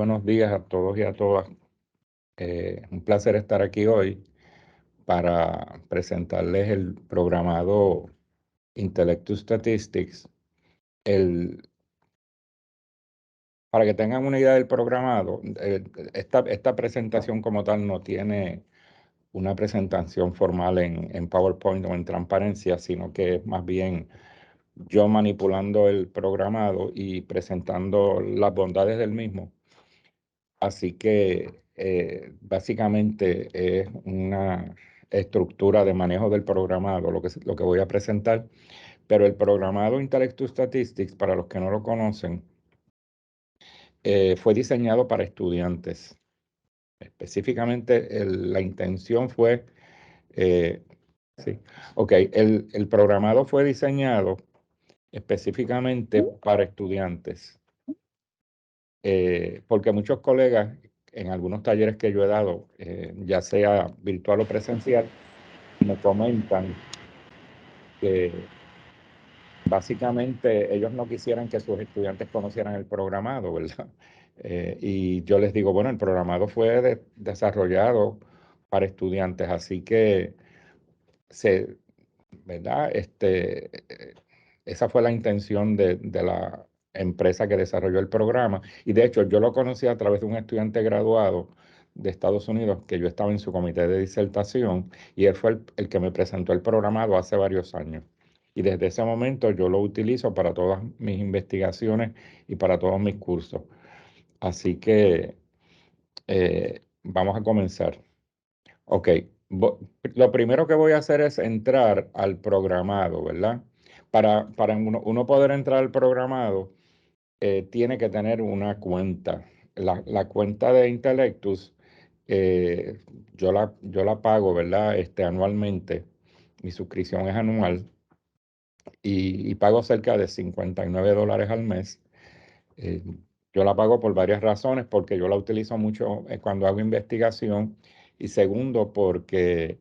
buenos días a todos y a todas. Un placer estar aquí hoy para presentarles el programado Intellectus Statistics. Para que tengan una idea del programado, esta presentación como tal no tiene una presentación formal en PowerPoint o en transparencia, sino que es más bien yo manipulando el programado y presentando las bondades del mismo. Así que básicamente es una estructura de manejo del programado, lo que voy a presentar. Pero el programado Intellectus Statistics, para los que no lo conocen, fue diseñado para estudiantes. Específicamente, la intención fue, sí, ok, el programado fue diseñado específicamente para estudiantes. Porque muchos colegas en algunos talleres que yo he dado, ya sea virtual o presencial, me comentan que básicamente ellos no quisieran que sus estudiantes conocieran el programado, ¿verdad? Y yo les digo, bueno, el programado fue desarrollado para estudiantes, así que se, ¿verdad? Esa fue la intención de la empresa que desarrolló el programa. Y de hecho, yo lo conocí a través de un estudiante graduado de Estados Unidos, que yo estaba en su comité de disertación, y él fue el que me presentó el programado hace varios años. Y desde ese momento yo lo utilizo para todas mis investigaciones y para todos mis cursos. Así que vamos a comenzar. Ok, lo primero que voy a hacer es entrar al programado, ¿verdad? Para uno poder entrar al programado, tiene que tener una cuenta. La cuenta de Intellectus, eh, yo la pago, ¿verdad? Anualmente. Mi suscripción es anual y pago cerca de $59 al mes. Eh, yo la pago por varias razones, porque yo la utilizo mucho cuando hago investigación, y segundo, porque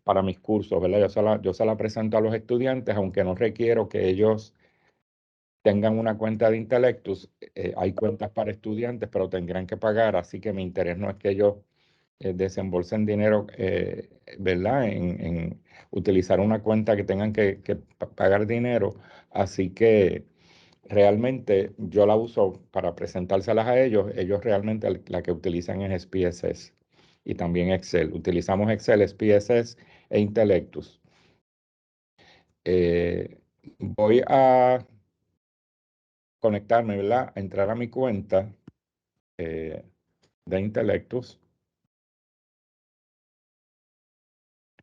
para mis cursos, ¿verdad? Yo se la presento a los estudiantes, aunque no requiero que ellos tengan una cuenta de Intellectus. Hay cuentas para estudiantes, pero tendrán que pagar, así que mi interés no es que ellos desembolsen dinero, ¿verdad? En utilizar una cuenta que tengan que pagar dinero, así que realmente yo la uso para presentárselas a ellos. Ellos realmente la que utilizan es SPSS y también Excel. Utilizamos Excel, SPSS e Intellectus. Voy a conectarme, ¿verdad? A entrar a mi cuenta de Intellectus.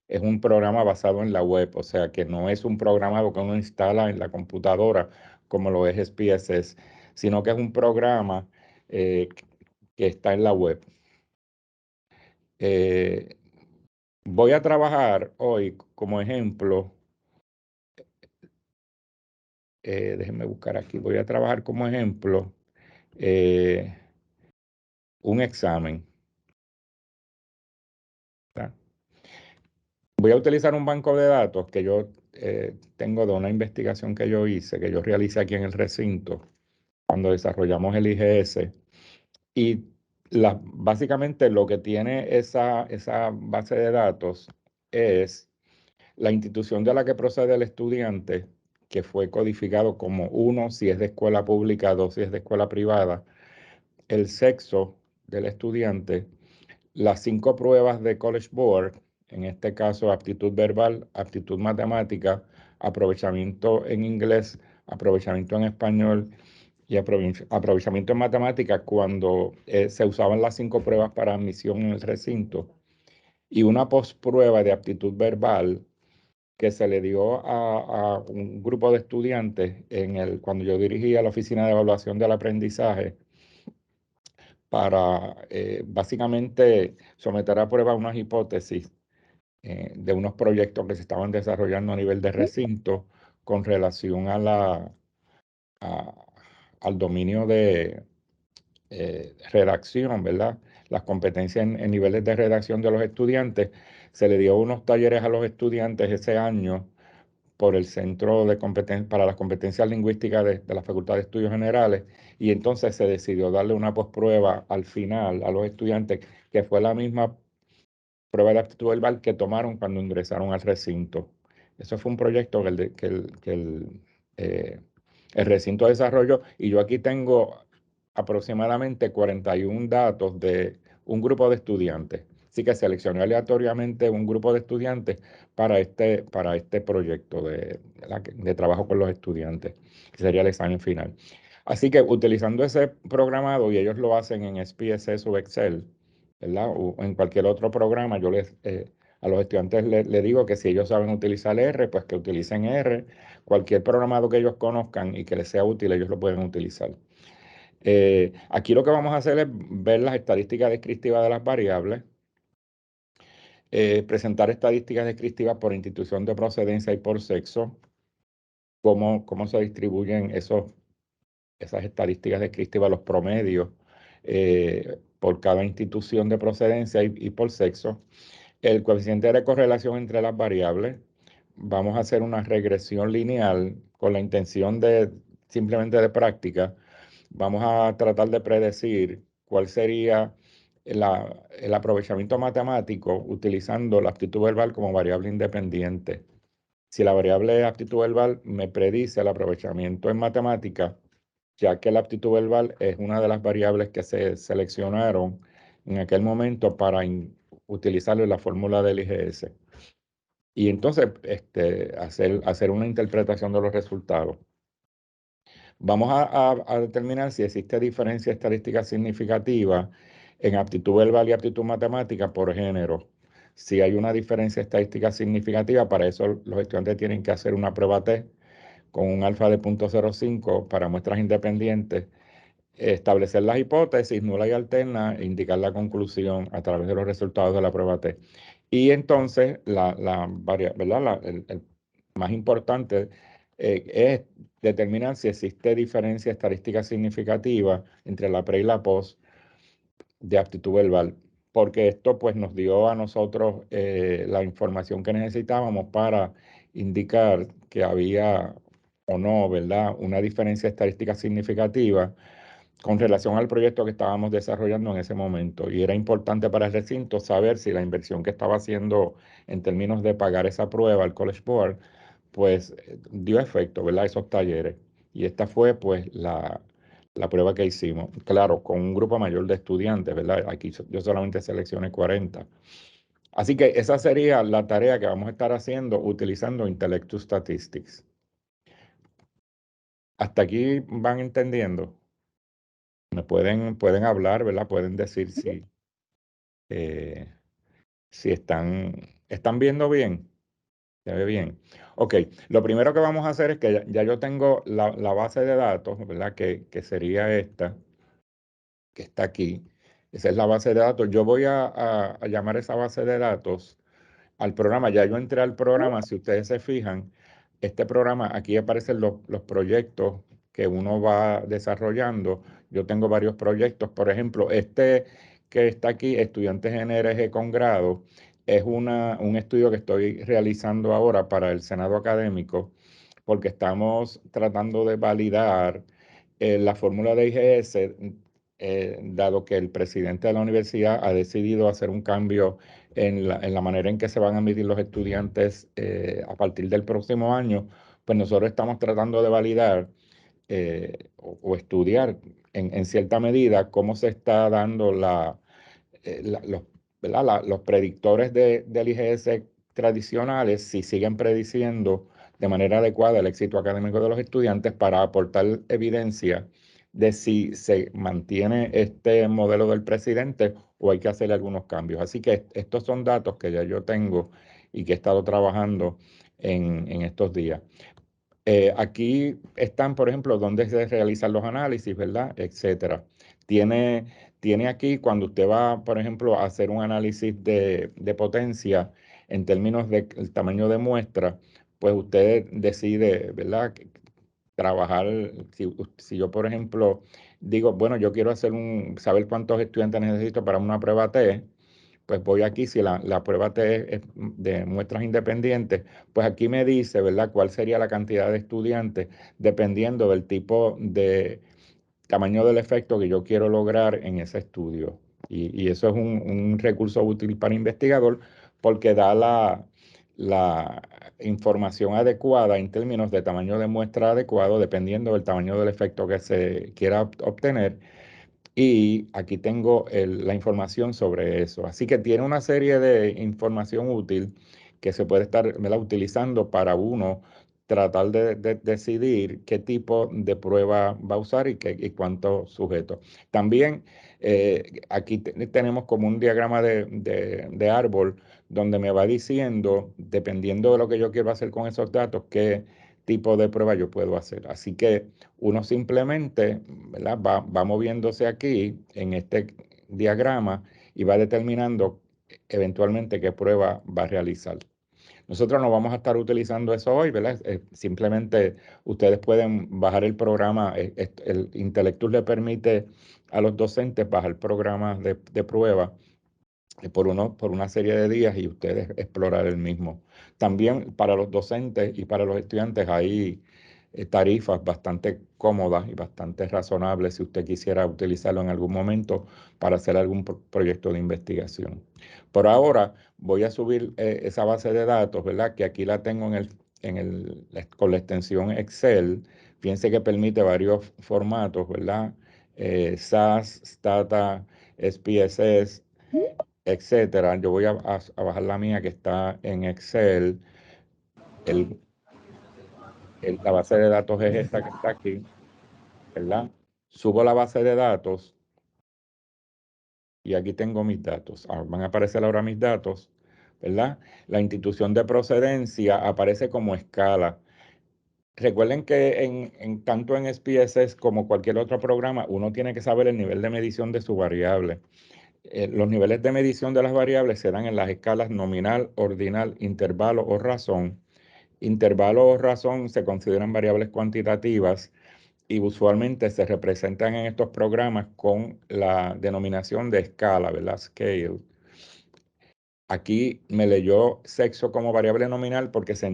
Es un programa basado en la web, o sea que no es un programa que uno instala en la computadora como lo es SPSS, sino que es un programa eh, que está en la web. Eh, Voy a trabajar hoy como ejemplo, déjenme buscar aquí, voy a trabajar como ejemplo eh, un examen. ¿Tá? Voy a utilizar un banco de datos que yo tengo de una investigación que yo hice, que yo realicé aquí en el recinto, cuando desarrollamos el IGS. Y básicamente lo que tiene esa base de datos es la institución de la que procede el estudiante, que fue codificado como 1 si es de escuela pública, 2 si es de escuela privada, el sexo del estudiante, las 5 pruebas de College Board, en este caso aptitud verbal, aptitud matemática, aprovechamiento en inglés, aprovechamiento en español y aprovechamiento en matemáticas, cuando se usaban las 5 pruebas para admisión en el recinto, y una postprueba de aptitud verbal que se le dio a un grupo de estudiantes cuando yo dirigía la Oficina de Evaluación del Aprendizaje, para básicamente someter a prueba unas hipótesis de unos proyectos que se estaban desarrollando a nivel de recinto con relación a- al dominio de redacción, ¿verdad? Las competencias en niveles de redacción de los estudiantes. Se le dio unos talleres a los estudiantes ese año por el Centro de para las Competencias Lingüísticas de la Facultad de Estudios Generales, y entonces se decidió darle una posprueba al final a los estudiantes, que fue la misma prueba de aptitud verbal que tomaron cuando ingresaron al recinto. Eso fue un proyecto eh, el recinto desarrolló, y yo aquí tengo aproximadamente 41 datos de un grupo de estudiantes. Así que seleccioné aleatoriamente un grupo de estudiantes para este proyecto de trabajo con los estudiantes, que sería el examen final. Así que utilizando ese programado, y ellos lo hacen en SPSS o Excel, ¿verdad? O en cualquier otro programa, a los estudiantes les digo que si ellos saben utilizar R, pues que utilicen R. Cualquier programado que ellos conozcan y que les sea útil, ellos lo pueden utilizar. Aquí lo que vamos a hacer es ver las estadísticas descriptivas de las variables, presentar estadísticas descriptivas por institución de procedencia y por sexo, cómo se distribuyen esas estadísticas descriptivas, los promedios por cada institución de procedencia y por sexo, el coeficiente de correlación entre las variables. Vamos a hacer una regresión lineal con la intención de simplemente de práctica. Vamos a tratar de predecir cuál sería el aprovechamiento matemático utilizando la aptitud verbal como variable independiente. Si la variable aptitud verbal me predice el aprovechamiento en matemática, ya que la aptitud verbal es una de las variables que se seleccionaron en aquel momento para utilizarlo en la fórmula del IGS. Y entonces hacer una interpretación de los resultados. Vamos a determinar si existe diferencia estadística significativa en aptitud verbal y aptitud matemática por género. Si hay una diferencia estadística significativa, para eso los estudiantes tienen que hacer una prueba T con un alfa de 0.05 para muestras independientes, establecer las hipótesis nula y alterna e indicar la conclusión a través de los resultados de la prueba T. Y entonces, ¿verdad? El más importante es determinar si existe diferencia estadística significativa entre la pre y la post de aptitud verbal, porque esto pues nos dio a nosotros la información que necesitábamos para indicar que había o no, ¿verdad? Una diferencia estadística significativa con relación al proyecto que estábamos desarrollando en ese momento. Y era importante para el recinto saber si la inversión que estaba haciendo en términos de pagar esa prueba al College Board, pues dio efecto, ¿verdad? Esos talleres. Y esta fue pues la prueba que hicimos. Claro, con un grupo mayor de estudiantes, ¿verdad? Aquí yo solamente seleccioné 40. Así que esa sería la tarea que vamos a estar haciendo utilizando Intellectus Statistics. ¿Hasta aquí van entendiendo? Me pueden hablar, ¿verdad? Pueden decir eh, si están viendo bien. ¿Se ve bien? Ok, lo primero que vamos a hacer es que ya yo tengo la base de datos, ¿verdad? Que sería esta, que está aquí. Esa es la base de datos. Yo voy a llamar esa base de datos al programa. Ya yo entré al programa, si ustedes se fijan, este programa, aquí aparecen los proyectos que uno va desarrollando. Yo tengo varios proyectos, por ejemplo, este que está aquí, Estudiantes NRG con grado, es un estudio que estoy realizando ahora para el Senado Académico, porque estamos tratando de validar la fórmula de IGS, dado que el presidente de la universidad ha decidido hacer un cambio en la manera en que se van a medir los estudiantes a partir del próximo año, pues nosotros estamos tratando de validar o estudiar en cierta medida cómo se está dando los, ¿verdad? Los predictores del IGS tradicionales, si siguen prediciendo de manera adecuada el éxito académico de los estudiantes para aportar evidencia de si se mantiene este modelo del presidente o hay que hacer algunos cambios. Así que estos son datos que ya yo tengo y que he estado trabajando en estos días. Aquí están, por ejemplo, dónde se realizan los análisis, ¿verdad? Etcétera. Tiene, tiene aquí, cuando usted va, por ejemplo, a hacer un análisis de potencia en términos del tamaño de muestra, pues usted decide, ¿verdad? Trabajar, si yo, por ejemplo, digo, bueno, yo quiero saber cuántos estudiantes necesito para una prueba T, pues voy aquí, si la prueba es de muestras independientes, pues aquí me dice, ¿verdad?, cuál sería la cantidad de estudiantes dependiendo del tipo de tamaño del efecto que yo quiero lograr en ese estudio. Y eso es un recurso útil para investigador porque da la información adecuada en términos de tamaño de muestra adecuado dependiendo del tamaño del efecto que se quiera obtener. Y aquí tengo la información sobre eso. Así que tiene una serie de información útil que se puede estar, ¿verdad?, utilizando para uno tratar de decidir qué tipo de prueba va a usar y cuántos sujetos. También aquí tenemos como un diagrama de árbol donde me va diciendo, dependiendo de lo que yo quiero hacer con esos datos, qué tipo de prueba yo puedo hacer. Así que uno simplemente, ¿verdad?, va moviéndose aquí en este diagrama y va determinando eventualmente qué prueba va a realizar. Nosotros no vamos a estar utilizando eso hoy, ¿verdad? Simplemente ustedes pueden bajar el programa, el Intellectus le permite a los docentes bajar programas de prueba por una serie de días y ustedes explorar el mismo. También para los docentes y para los estudiantes hay tarifas bastante cómodas y bastante razonables si usted quisiera utilizarlo en algún momento para hacer algún proyecto de investigación. Por ahora voy a subir esa base de datos, ¿verdad? Que aquí la tengo con la extensión Excel. Fíjense que permite varios formatos, ¿verdad? SAS, Stata, SPSS, etcétera. Yo voy a bajar la mía que está en Excel. El, la base de datos es esta que está aquí, ¿verdad? Subo la base de datos y aquí tengo mis datos. Van a aparecer ahora mis datos, ¿verdad? La institución de procedencia aparece como escala. Recuerden que tanto en SPSS como cualquier otro programa, uno tiene que saber el nivel de medición de su variable. Los niveles de medición de las variables se dan en las escalas nominal, ordinal, intervalo o razón. Intervalo o razón se consideran variables cuantitativas y usualmente se representan en estos programas con la denominación de escala, ¿verdad? Scale. Aquí me leyó sexo como variable nominal porque se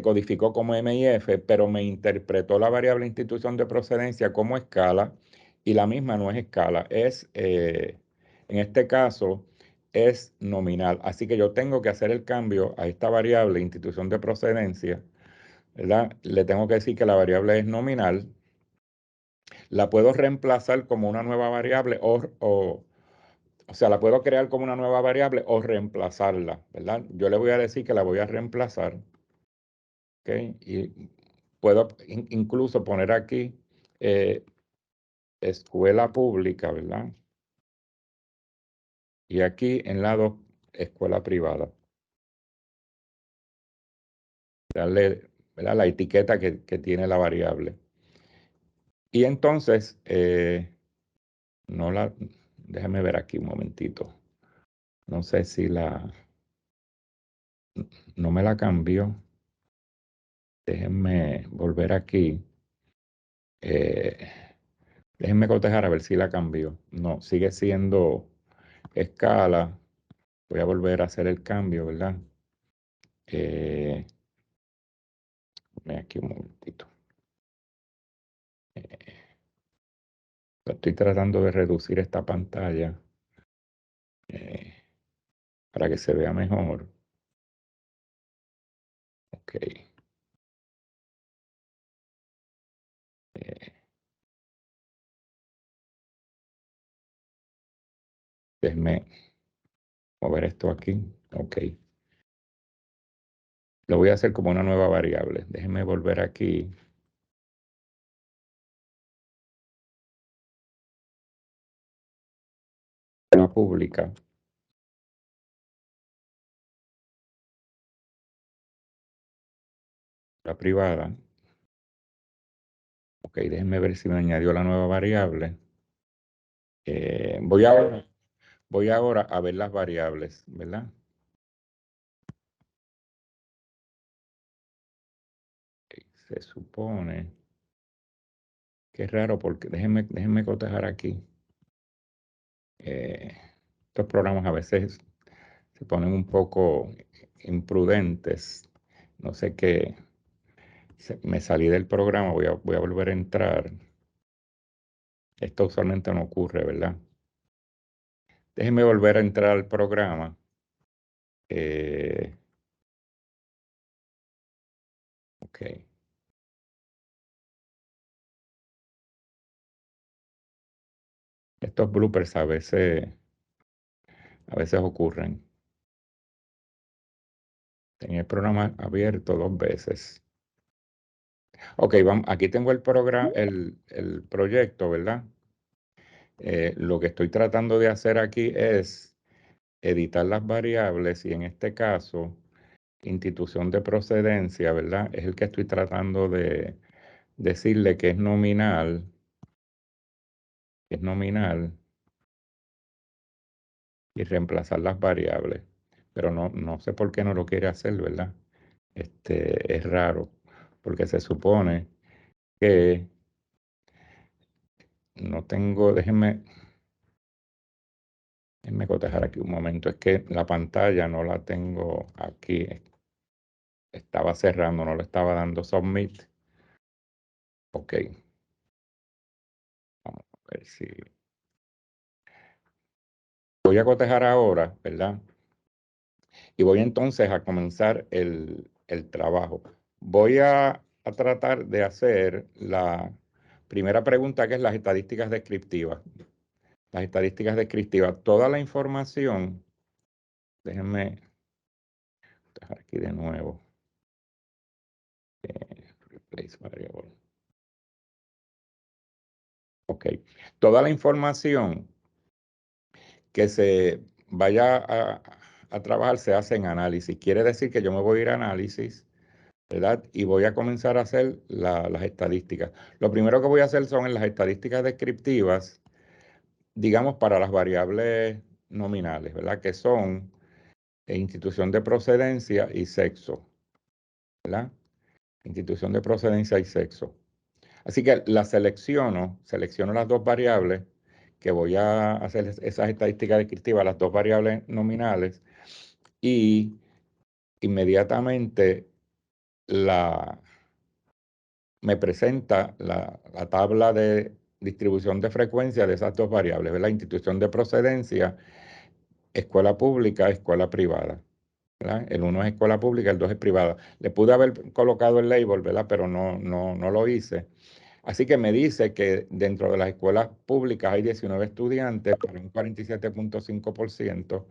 codificó como MIF, pero me interpretó la variable institución de procedencia como escala y la misma no es escala, en este caso, es nominal. Así que yo tengo que hacer el cambio a esta variable institución de procedencia, ¿verdad? Le tengo que decir que la variable es nominal. La puedo reemplazar como una nueva variable o sea, la puedo crear como una nueva variable o reemplazarla, ¿verdad? Yo le voy a decir que la voy a reemplazar. ¿Ok? Y puedo incluso poner aquí escuela pública, ¿verdad? Y aquí en lado escuela privada. Darle, ¿verdad?, la etiqueta que tiene la variable. Y entonces, no la, déjame ver aquí un momentito. No sé si no me la cambió. Déjenme volver aquí. Eh, Déjenme cotejar a ver si la cambió. No, sigue siendo escala. Voy a volver a hacer el cambio, ¿verdad? Aquí un momentito. Estoy tratando de reducir esta pantalla eh, para que se vea mejor. Ok. Eh, Déjenme mover esto aquí. Ok. Lo voy a hacer como una nueva variable. Déjenme volver aquí. La pública, la privada. Ok, déjenme ver si me añadió la nueva variable. Eh, voy ahora, voy ahora a ver las variables, ¿verdad? Ok, se supone que es raro porque déjenme cotejar aquí. Eh, estos programas a veces se ponen un poco imprudentes. No sé qué, me salí del programa, voy a volver a entrar. Esto usualmente no ocurre, ¿verdad? Déjenme volver a entrar al programa. Ok. Estos bloopers a veces ocurren. Tenía el programa abierto 2 veces. Ok, vamos, aquí tengo el programa, el proyecto, ¿verdad? Lo que estoy tratando de hacer aquí es editar las variables y en este caso, institución de procedencia, ¿verdad? Es el que estoy tratando de decirle que es nominal y reemplazar las variables. Pero no sé por qué no lo quiere hacer, ¿verdad? Es raro, porque se supone que no tengo, déjenme cotejar aquí un momento, es que la pantalla no la tengo aquí, estaba cerrando, no le estaba dando submit. Ok, vamos a ver si voy a cotejar ahora, ¿verdad? Y voy entonces a comenzar el trabajo. Voy a tratar de hacer la primera pregunta, que es las estadísticas descriptivas. Las estadísticas descriptivas, toda la información, déjenme dejar aquí de nuevo. Replace variable. Ok, toda la información que se vaya a trabajar se hace en análisis. Quiere decir que yo me voy a ir a análisis, ¿verdad? Y voy a comenzar a hacer las estadísticas. Lo primero que voy a hacer son en las estadísticas descriptivas, digamos, para las variables nominales, ¿verdad? Que son institución de procedencia y sexo, ¿verdad? Institución de procedencia y sexo. Así que selecciono las dos variables que voy a hacer esas estadísticas descriptivas, las dos variables nominales, y inmediatamente me presenta la tabla de distribución de frecuencia de esas dos variables, ¿verdad? Institución de procedencia, escuela pública, escuela privada, ¿verdad? El uno es escuela pública, el dos es privada. Le pude haber colocado el label, ¿verdad? Pero no lo hice. Así que me dice que dentro de las escuelas públicas hay 19 estudiantes para un 47.5%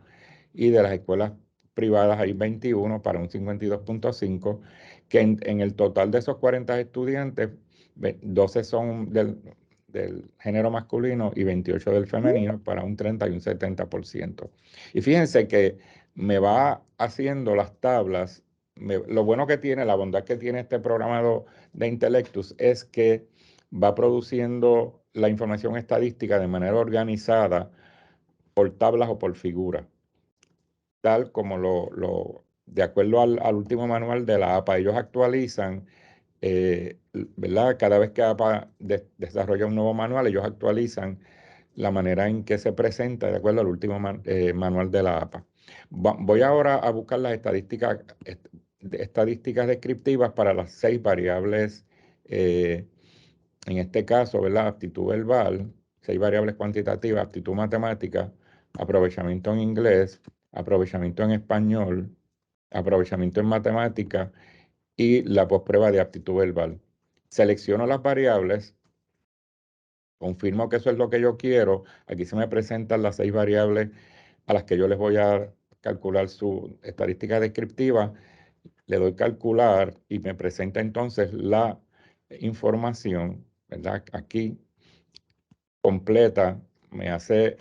y de las escuelas privadas hay 21 para un 52.5%, que en el total de esos 40 estudiantes, 12 son del género masculino y 28 del femenino para un 30 y un 70%. Y fíjense que me va haciendo las tablas. Lo bueno que tiene, la bondad que tiene este programado de Intellectus es que va produciendo la información estadística de manera organizada por tablas o por figuras, tal como de acuerdo al último manual de la APA. Ellos actualizan, ¿verdad? Cada vez que APA desarrolla un nuevo manual, ellos actualizan la manera en que se presenta de acuerdo al último manual de la APA. Voy ahora a buscar las estadísticas descriptivas para las 6 variables, en este caso, ¿verdad? Aptitud verbal, 6 variables cuantitativas, aptitud matemática, aprovechamiento en inglés, aprovechamiento en español, aprovechamiento en matemática y la postprueba de aptitud verbal. Selecciono las variables, confirmo que eso es lo que yo quiero. Aquí se me presentan las 6 variables a las que yo les voy a calcular su estadística descriptiva. Le doy calcular y me presenta entonces la información, ¿verdad? Aquí completa, me hace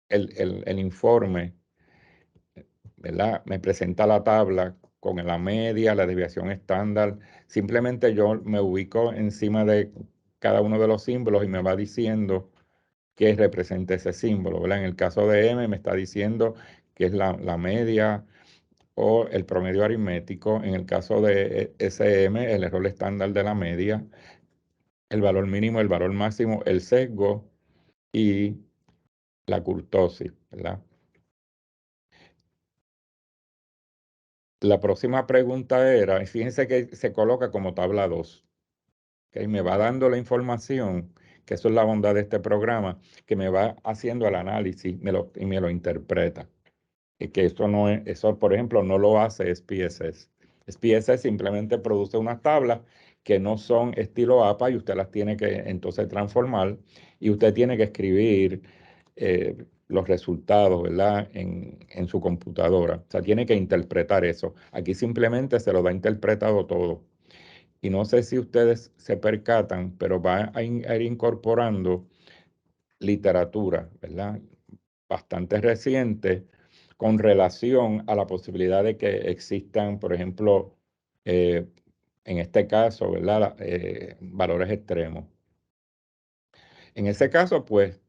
el informe, ¿verdad? Me presenta la tabla con la media, la desviación estándar. Simplemente yo me ubico encima de cada uno de los símbolos y me va diciendo qué representa ese símbolo, ¿verdad? En el caso de M me está diciendo que es la media o el promedio aritmético. En el caso de SM, el error estándar de la media, el valor mínimo, el valor máximo, el sesgo y la kurtosis, ¿verdad? La próxima pregunta era, y fíjense que se coloca como tabla 2, ¿ok? Me va dando la información, que eso es la bondad de este programa, que me va haciendo el análisis y me lo interpreta. Y que eso no es, eso por ejemplo no lo hace SPSS. SPSS simplemente produce unas tablas que no son estilo APA y usted las tiene que entonces transformar y usted tiene que escribir los resultados, ¿verdad? En su computadora. O sea, tiene que interpretar eso. Aquí simplemente se lo da interpretado todo. Y no sé si ustedes se percatan, pero va a ir incorporando literatura, ¿verdad? Bastante reciente con relación a la posibilidad de que existan, por ejemplo, eh, en este caso, ¿verdad? Valores extremos. En ese caso, pues,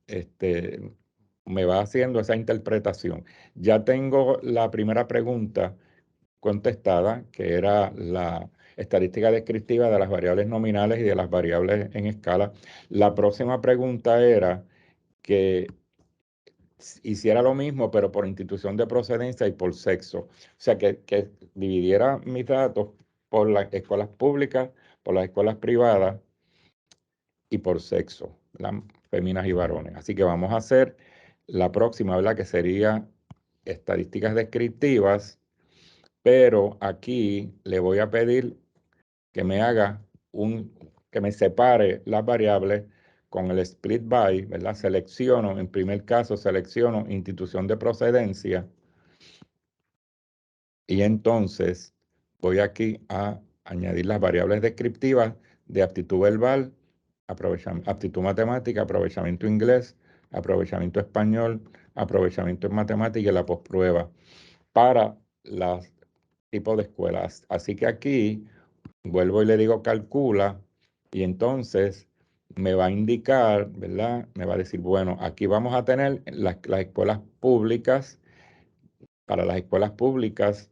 me va haciendo esa interpretación. Ya tengo la primera pregunta contestada, que era la estadística descriptiva de las variables nominales y de las variables en escala. La próxima pregunta era que hiciera lo mismo, pero por institución de procedencia y por sexo. O sea, que dividiera mis datos por las escuelas públicas, por las escuelas privadas y por sexo, las féminas y varones. Así que vamos a hacer la próxima, ¿verdad? Que sería estadísticas descriptivas, pero aquí le voy a pedir que me haga que me separe las variables con el split by, ¿verdad? Selecciono, en primer caso, selecciono institución de procedencia y entonces voy aquí a añadir las variables descriptivas de aptitud verbal, aptitud matemática, aprovechamiento inglés, aprovechamiento español, aprovechamiento en matemática y la postprueba para los tipos de escuelas. Así que aquí vuelvo y le digo calcula y entonces me va a indicar, ¿verdad? Me va a decir, bueno, aquí vamos a tener las escuelas públicas. Para las escuelas públicas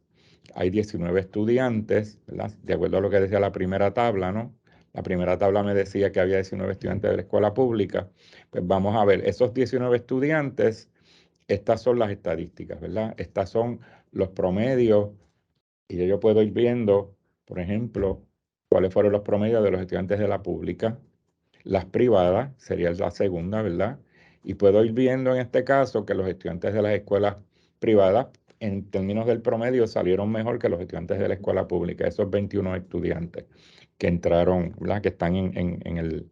hay 19 estudiantes, ¿verdad? De acuerdo a lo que decía la primera tabla, ¿no? La primera tabla me decía que había 19 estudiantes de la escuela pública. Pues vamos a ver, esos 19 estudiantes, estas son las estadísticas, ¿verdad? Estas son los promedios y yo puedo ir viendo, por ejemplo, cuáles fueron los promedios de los estudiantes de la pública. Las privadas sería la segunda, ¿verdad? Y puedo ir viendo en este caso que los estudiantes de las escuelas privadas, en términos del promedio, salieron mejor que los estudiantes de la escuela pública, esos 21 estudiantes que entraron, ¿verdad? Que están en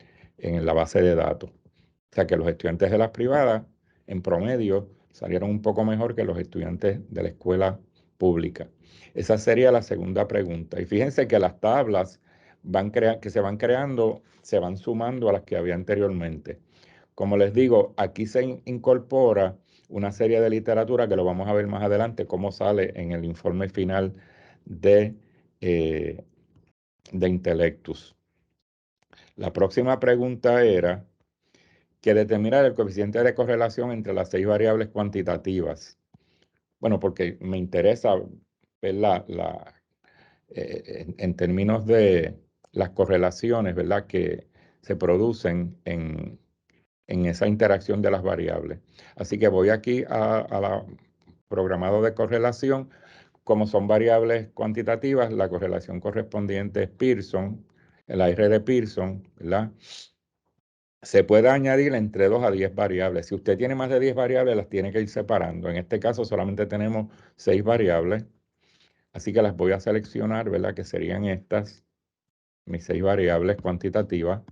la base de datos. O sea que los estudiantes de las privadas, en promedio, salieron un poco mejor que los estudiantes de la escuela pública. Esa sería la segunda pregunta. Y fíjense que las tablas que se van creando, se van sumando a las que había anteriormente. Como les digo, aquí se incorpora una serie de literatura que lo vamos a ver más adelante, cómo sale en el informe final de, eh, de Intellectus. La próxima pregunta era que determinar el coeficiente de correlación entre las 6 variables cuantitativas. Bueno, porque me interesa ver en términos de las correlaciones, ¿verdad? Que se producen en esa interacción de las variables. Así que voy aquí a la programado de correlación. Como son variables cuantitativas, la correlación correspondiente es Pearson, la R de Pearson, ¿verdad? Se puede añadir entre 2 a 10 variables. Si usted tiene más de 10 variables, las tiene que ir separando. En este caso solamente tenemos 6 variables, así que las voy a seleccionar, ¿verdad? Que serían estas, mis 6 variables cuantitativas.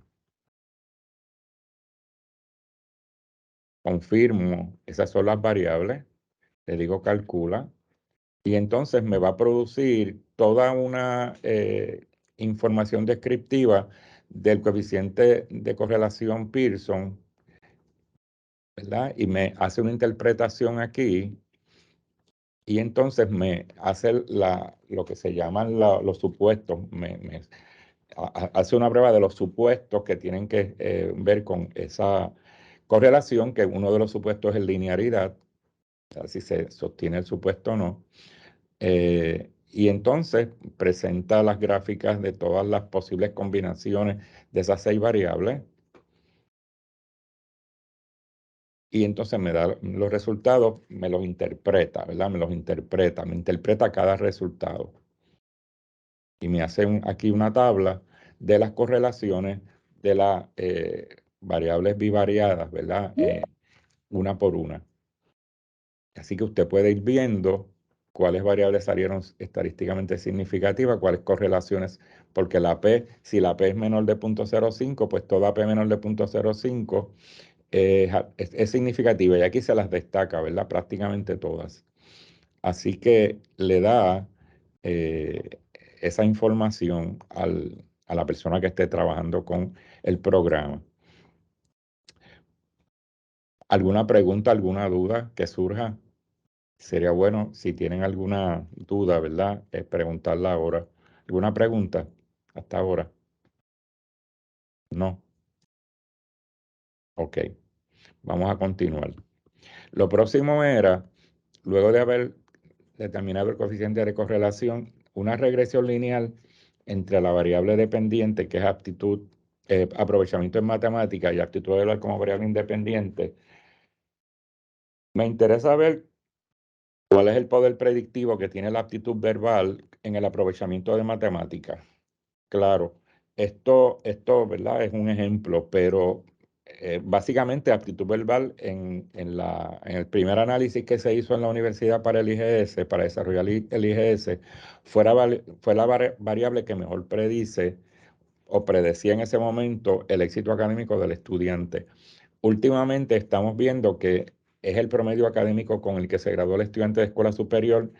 Confirmo, esas son las variables. Le digo calcula. Y entonces me va a producir toda una información descriptiva del coeficiente de correlación Pearson, ¿verdad? Y me hace una interpretación aquí y entonces me hace lo que se llaman los supuestos, hace una prueba de los supuestos que tienen que ver con esa correlación, que uno de los supuestos es linearidad, o sea, si se sostiene el supuesto o no. Y entonces presenta las gráficas de todas las posibles combinaciones de esas 6 variables. y entonces me da los resultados, me los interpreta, ¿verdad? Me interpreta cada resultado. Y me hace aquí una tabla de las correlaciones de las variables bivariadas, ¿verdad? Una por una. Así que usted puede ir viendo cuáles variables salieron estadísticamente significativas, cuáles correlaciones, porque si la P es menor de 0.05, pues toda P menor de 0.05 es significativa y aquí se las destaca, ¿verdad? Prácticamente todas. Así que le da eh, esa información a la persona que esté trabajando con el programa. ¿Alguna pregunta, alguna duda que surja? Sería bueno si tienen alguna duda, ¿verdad? Preguntarla ahora. ¿Alguna pregunta hasta ahora? No. Ok, vamos a continuar. Lo próximo era, luego de haber determinado el coeficiente de correlación, una regresión lineal entre la variable dependiente, que es aptitud, aprovechamiento en matemática y aptitud verbal como variable independiente. Me interesa ver cuál es el poder predictivo que tiene la aptitud verbal en el aprovechamiento de matemáticas. Claro, ¿verdad? Es un ejemplo, pero básicamente aptitud verbal en el primer análisis que se hizo en la universidad para el IGS, para desarrollar el IGS, fue la variable que mejor predice o predecía en ese momento el éxito académico del estudiante. Últimamente estamos viendo que es el promedio académico con el que se graduó el estudiante de escuela superior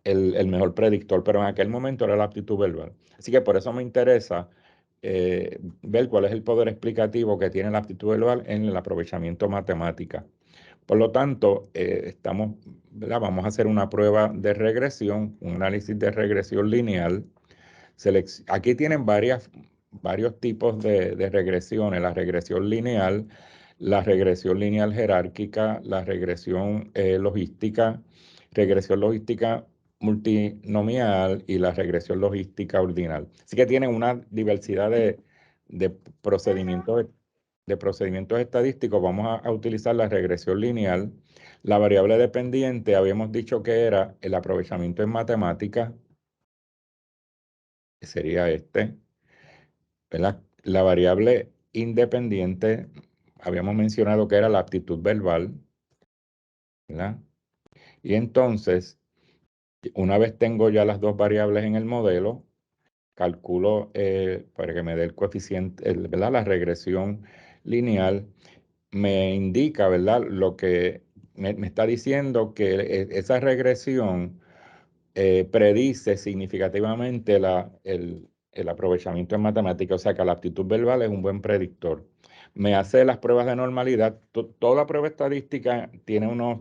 el mejor predictor, pero en aquel momento era la aptitud verbal. Así que por eso me interesa ver cuál es el poder explicativo que tiene la aptitud verbal en el aprovechamiento matemática. Por lo tanto, ¿verdad? Vamos a hacer una prueba de regresión, un análisis de regresión lineal. Aquí tienen varios tipos de regresiones, la regresión lineal jerárquica, la regresión logística multinomial y la regresión logística ordinal. Así que tienen una diversidad de procedimientos, de procedimientos estadísticos. Vamos a utilizar la regresión lineal. La variable dependiente, habíamos dicho que era el aprovechamiento en matemáticas, que sería ¿verdad? La variable independiente, habíamos mencionado que era la aptitud verbal, ¿verdad? Y entonces, una vez tengo ya las dos variables en el modelo, calculo para que me dé el coeficiente, ¿verdad? La regresión lineal me indica, ¿verdad? Lo que me está diciendo que esa regresión predice significativamente el aprovechamiento en matemática, o sea que la aptitud verbal es un buen predictor. Me hace las pruebas de normalidad. Toda prueba estadística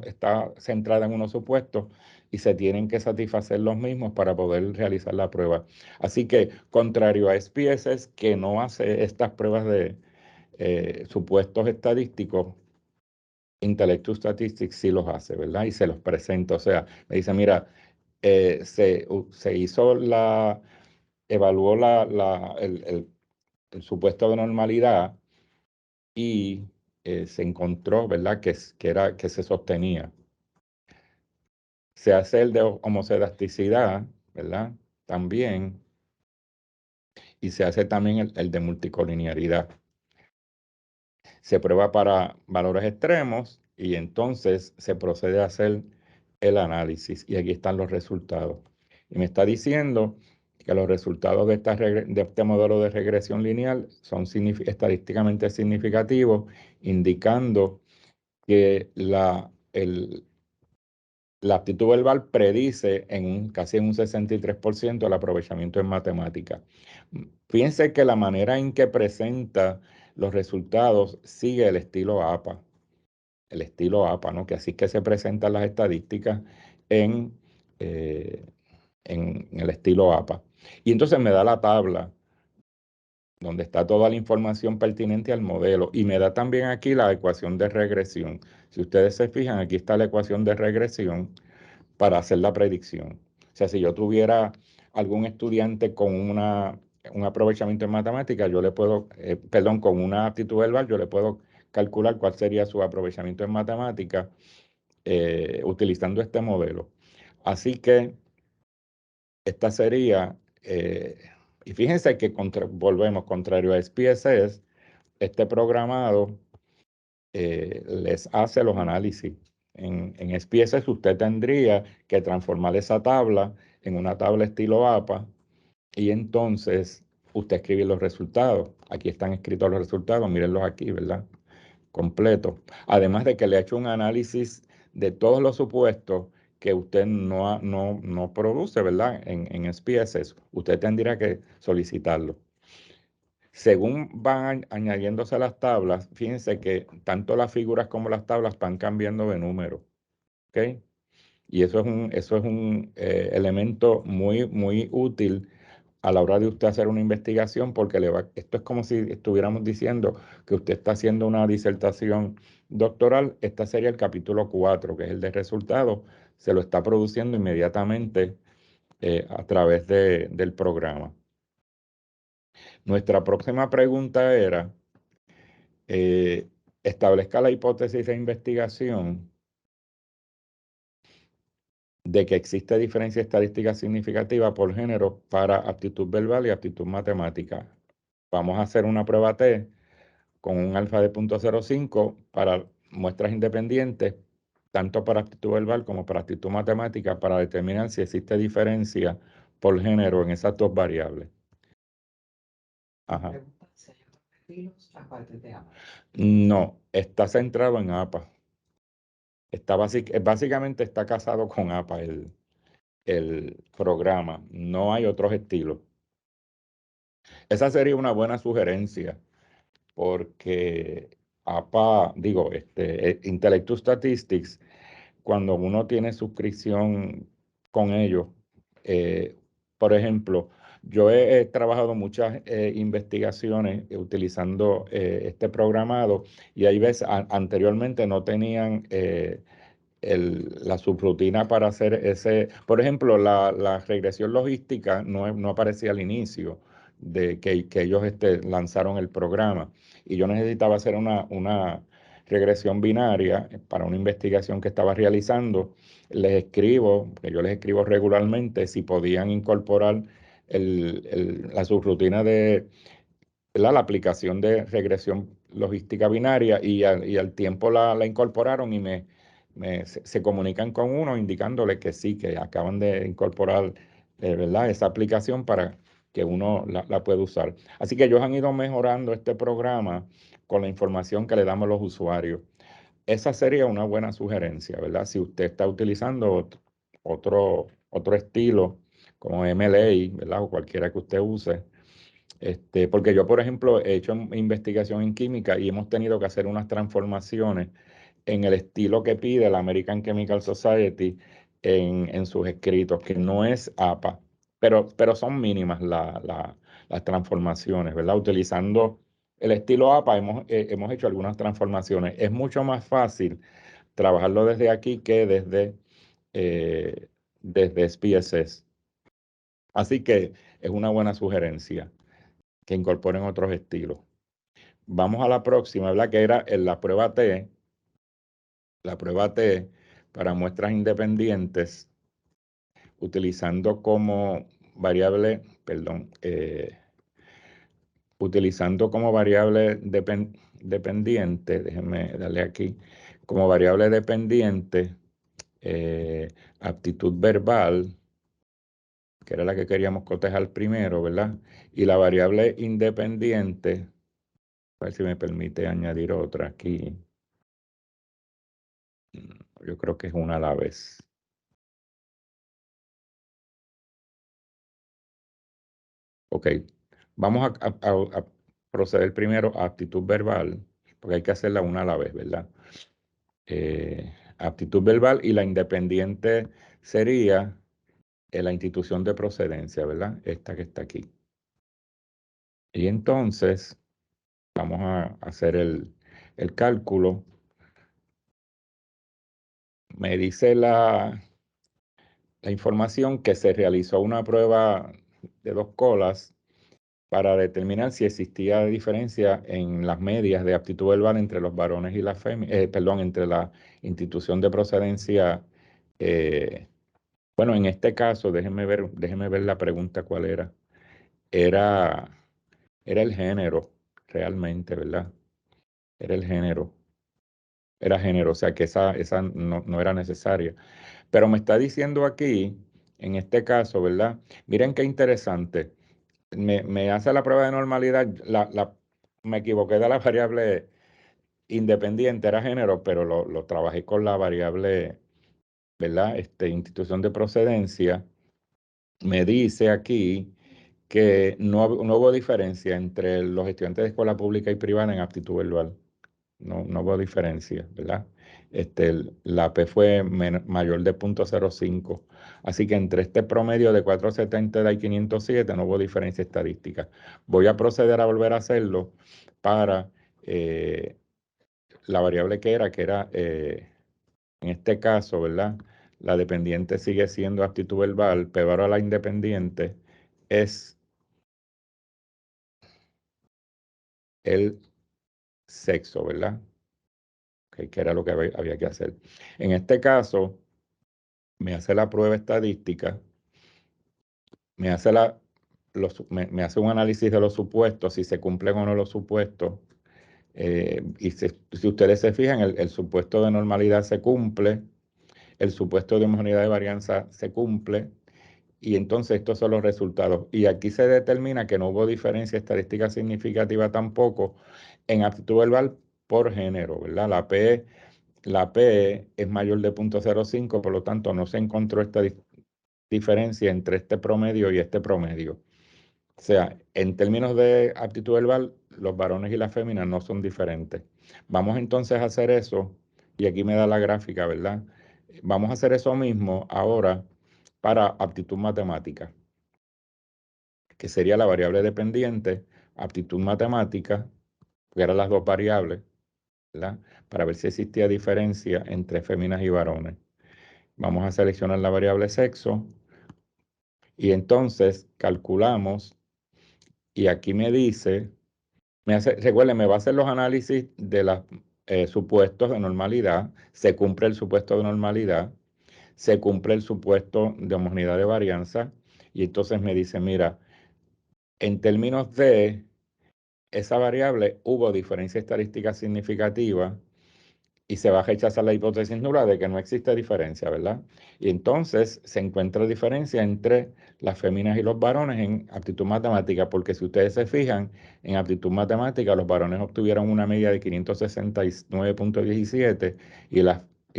está centrada en unos supuestos y se tienen que satisfacer los mismos para poder realizar la prueba. Así que, contrario a SPSS, que no hace estas pruebas de supuestos estadísticos, Intellectual Statistics sí los hace, ¿verdad? Y se los presenta. O sea, me dice, mira, se hizo evaluó el supuesto de normalidad y se encontró, ¿verdad? Que se sostenía. Se hace el de homocedasticidad, ¿verdad? También, y se hace también el de multicolinearidad. Se prueba para valores extremos y entonces se procede a hacer el análisis y aquí están los resultados. Y me está diciendo que los resultados de este modelo de regresión lineal son estadísticamente significativos, indicando que la aptitud verbal predice casi en un 63% el aprovechamiento en matemática. Fíjense que la manera en que presenta los resultados sigue el estilo APA, ¿no? Que así que se presentan las estadísticas en, eh, en el estilo APA. Y entonces me da la tabla donde está toda la información pertinente al modelo y me da también aquí la ecuación de regresión. Si ustedes se fijan, aquí está la ecuación de regresión para hacer la predicción. O sea, si yo tuviera algún estudiante con un aprovechamiento en matemáticas, yo le puedo, perdón, con una aptitud verbal, yo le puedo calcular cuál sería su aprovechamiento en matemáticas utilizando este modelo. Así que esta sería, y fíjense que volvemos contrario a SPSS, este programado les hace los análisis. En SPSS usted tendría que transformar esa tabla en una tabla estilo APA y entonces usted escribe los resultados. Aquí están escritos los resultados, mírenlos aquí, ¿verdad? Completo. Además de que le ha hecho un análisis de todos los supuestos que usted no produce, ¿verdad? En SPSS. Usted tendría que solicitarlo. Según van añadiéndose las tablas, fíjense que tanto las figuras como las tablas van cambiando de número, ¿ok? Y eso es un elemento muy útil a la hora de usted hacer una investigación, porque esto es como si estuviéramos diciendo que usted está haciendo una disertación doctoral. Este sería el capítulo 4, que es el de resultados. Se lo está produciendo inmediatamente a través del programa. Nuestra próxima pregunta era, eh, establezca la hipótesis de investigación de que existe diferencia estadística significativa por género para aptitud verbal y aptitud matemática. Vamos a hacer una prueba T con un alfa de 0.05 para muestras independientes, tanto para aptitud verbal como para aptitud matemática, para determinar si existe diferencia por género en esas dos variables. Ajá. No, está centrado en APA. Básicamente está casado con APA el programa. No hay otros estilos. Esa sería una buena sugerencia porque APA, digo, Intellectus Statistics, cuando uno tiene suscripción con ellos, eh, por ejemplo, yo he trabajado muchas investigaciones utilizando este programado y hay veces anteriormente no tenían la subrutina para hacer ese, por ejemplo, la regresión logística no aparecía al inicio de que ellos lanzaron el programa y yo necesitaba hacer una regresión binaria para una investigación que estaba realizando. Que yo les escribo regularmente si podían incorporar la subrutina de la aplicación de regresión logística binaria y al tiempo la incorporaron y se comunican con uno indicándole que sí, que acaban de incorporar ¿verdad? Esa aplicación para que uno la pueda usar. Así que ellos han ido mejorando este programa con la información que le damos a los usuarios. Esa sería una buena sugerencia, ¿verdad? Si usted está utilizando otro estilo como MLA, ¿verdad? O cualquiera que usted use, porque yo, por ejemplo, he hecho investigación en química y hemos tenido que hacer unas transformaciones en el estilo que pide la American Chemical Society en sus escritos, que no es APA, pero son mínimas las transformaciones, ¿verdad? Utilizando el estilo APA hemos hecho algunas transformaciones. Es mucho más fácil trabajarlo desde aquí que desde SPSS. Así que es una buena sugerencia que incorporen otros estilos. Vamos a la próxima, ¿verdad? Que era en la prueba T para muestras independientes, utilizando como variable, perdón, utilizando como variable dependiente, déjenme darle aquí, como variable dependiente, eh, aptitud verbal, que era la que queríamos cotejar primero, ¿verdad? Y la variable independiente, a ver si me permite añadir otra aquí. Yo creo que es una a la vez. Ok, vamos a proceder primero a aptitud verbal, porque hay que hacerla una a la vez, ¿verdad? Aptitud verbal y la independiente sería la institución de procedencia, ¿verdad? Esta que está aquí. Y entonces vamos a hacer el cálculo. Me dice la información que se realizó una prueba de dos colas para determinar si existía diferencia en las medias de aptitud verbal entre los varones y las féminas, perdón, entre la institución de procedencia. eh, bueno, en este caso, déjenme ver la pregunta cuál era. Era, era el género, realmente, ¿verdad? Era el género, era género, o sea que esa no era necesaria. Pero me está diciendo aquí, en este caso, ¿verdad? Miren qué interesante. Me hace la prueba de normalidad, me equivoqué de la variable independiente, era género, pero lo trabajé con la variable, ¿verdad? Institución de procedencia. Me dice aquí que no hubo diferencia entre los estudiantes de escuela pública y privada en aptitud verbal. No hubo diferencia, ¿verdad? La P fue mayor de 0.05. Así que entre este promedio de 470 y 507 no hubo diferencia estadística. Voy a proceder a volver a hacerlo para eh, la variable que era, en este caso, ¿verdad? La dependiente sigue siendo aptitud verbal, pero ahora la independiente es el sexo, ¿verdad? Que era lo que había que hacer. En este caso, me hace la prueba estadística, me hace, me hace un análisis de los supuestos, si se cumplen o no los supuestos. Y si ustedes se fijan, el supuesto de normalidad se cumple, el supuesto de homogeneidad de varianza se cumple, y entonces estos son los resultados. Y aquí se determina que no hubo diferencia estadística significativa tampoco en aptitud verbal por género, ¿verdad? La P es mayor de 0.05, por lo tanto no se encontró esta diferencia entre este promedio y este promedio. O sea, en términos de aptitud verbal, los varones y las féminas no son diferentes. Vamos entonces a hacer eso, y aquí me da la gráfica, ¿verdad? Vamos a hacer eso mismo ahora para aptitud matemática, que sería la variable dependiente, aptitud matemática, que eran las dos variables, ¿verdad? Para ver si existía diferencia entre féminas y varones. Vamos a seleccionar la variable sexo y entonces calculamos, y aquí me dice, recuerden, me va a hacer los análisis de los supuestos de normalidad, se cumple el supuesto de normalidad, se cumple el supuesto de homogeneidad de varianza, y entonces me dice, mira, en términos de esa variable hubo diferencia estadística significativa y se va a rechazar la hipótesis nula de que no existe diferencia, ¿verdad? Y entonces se encuentra diferencia entre las féminas y los varones en aptitud matemática, porque si ustedes se fijan, en aptitud matemática los varones obtuvieron una media de 569.17 y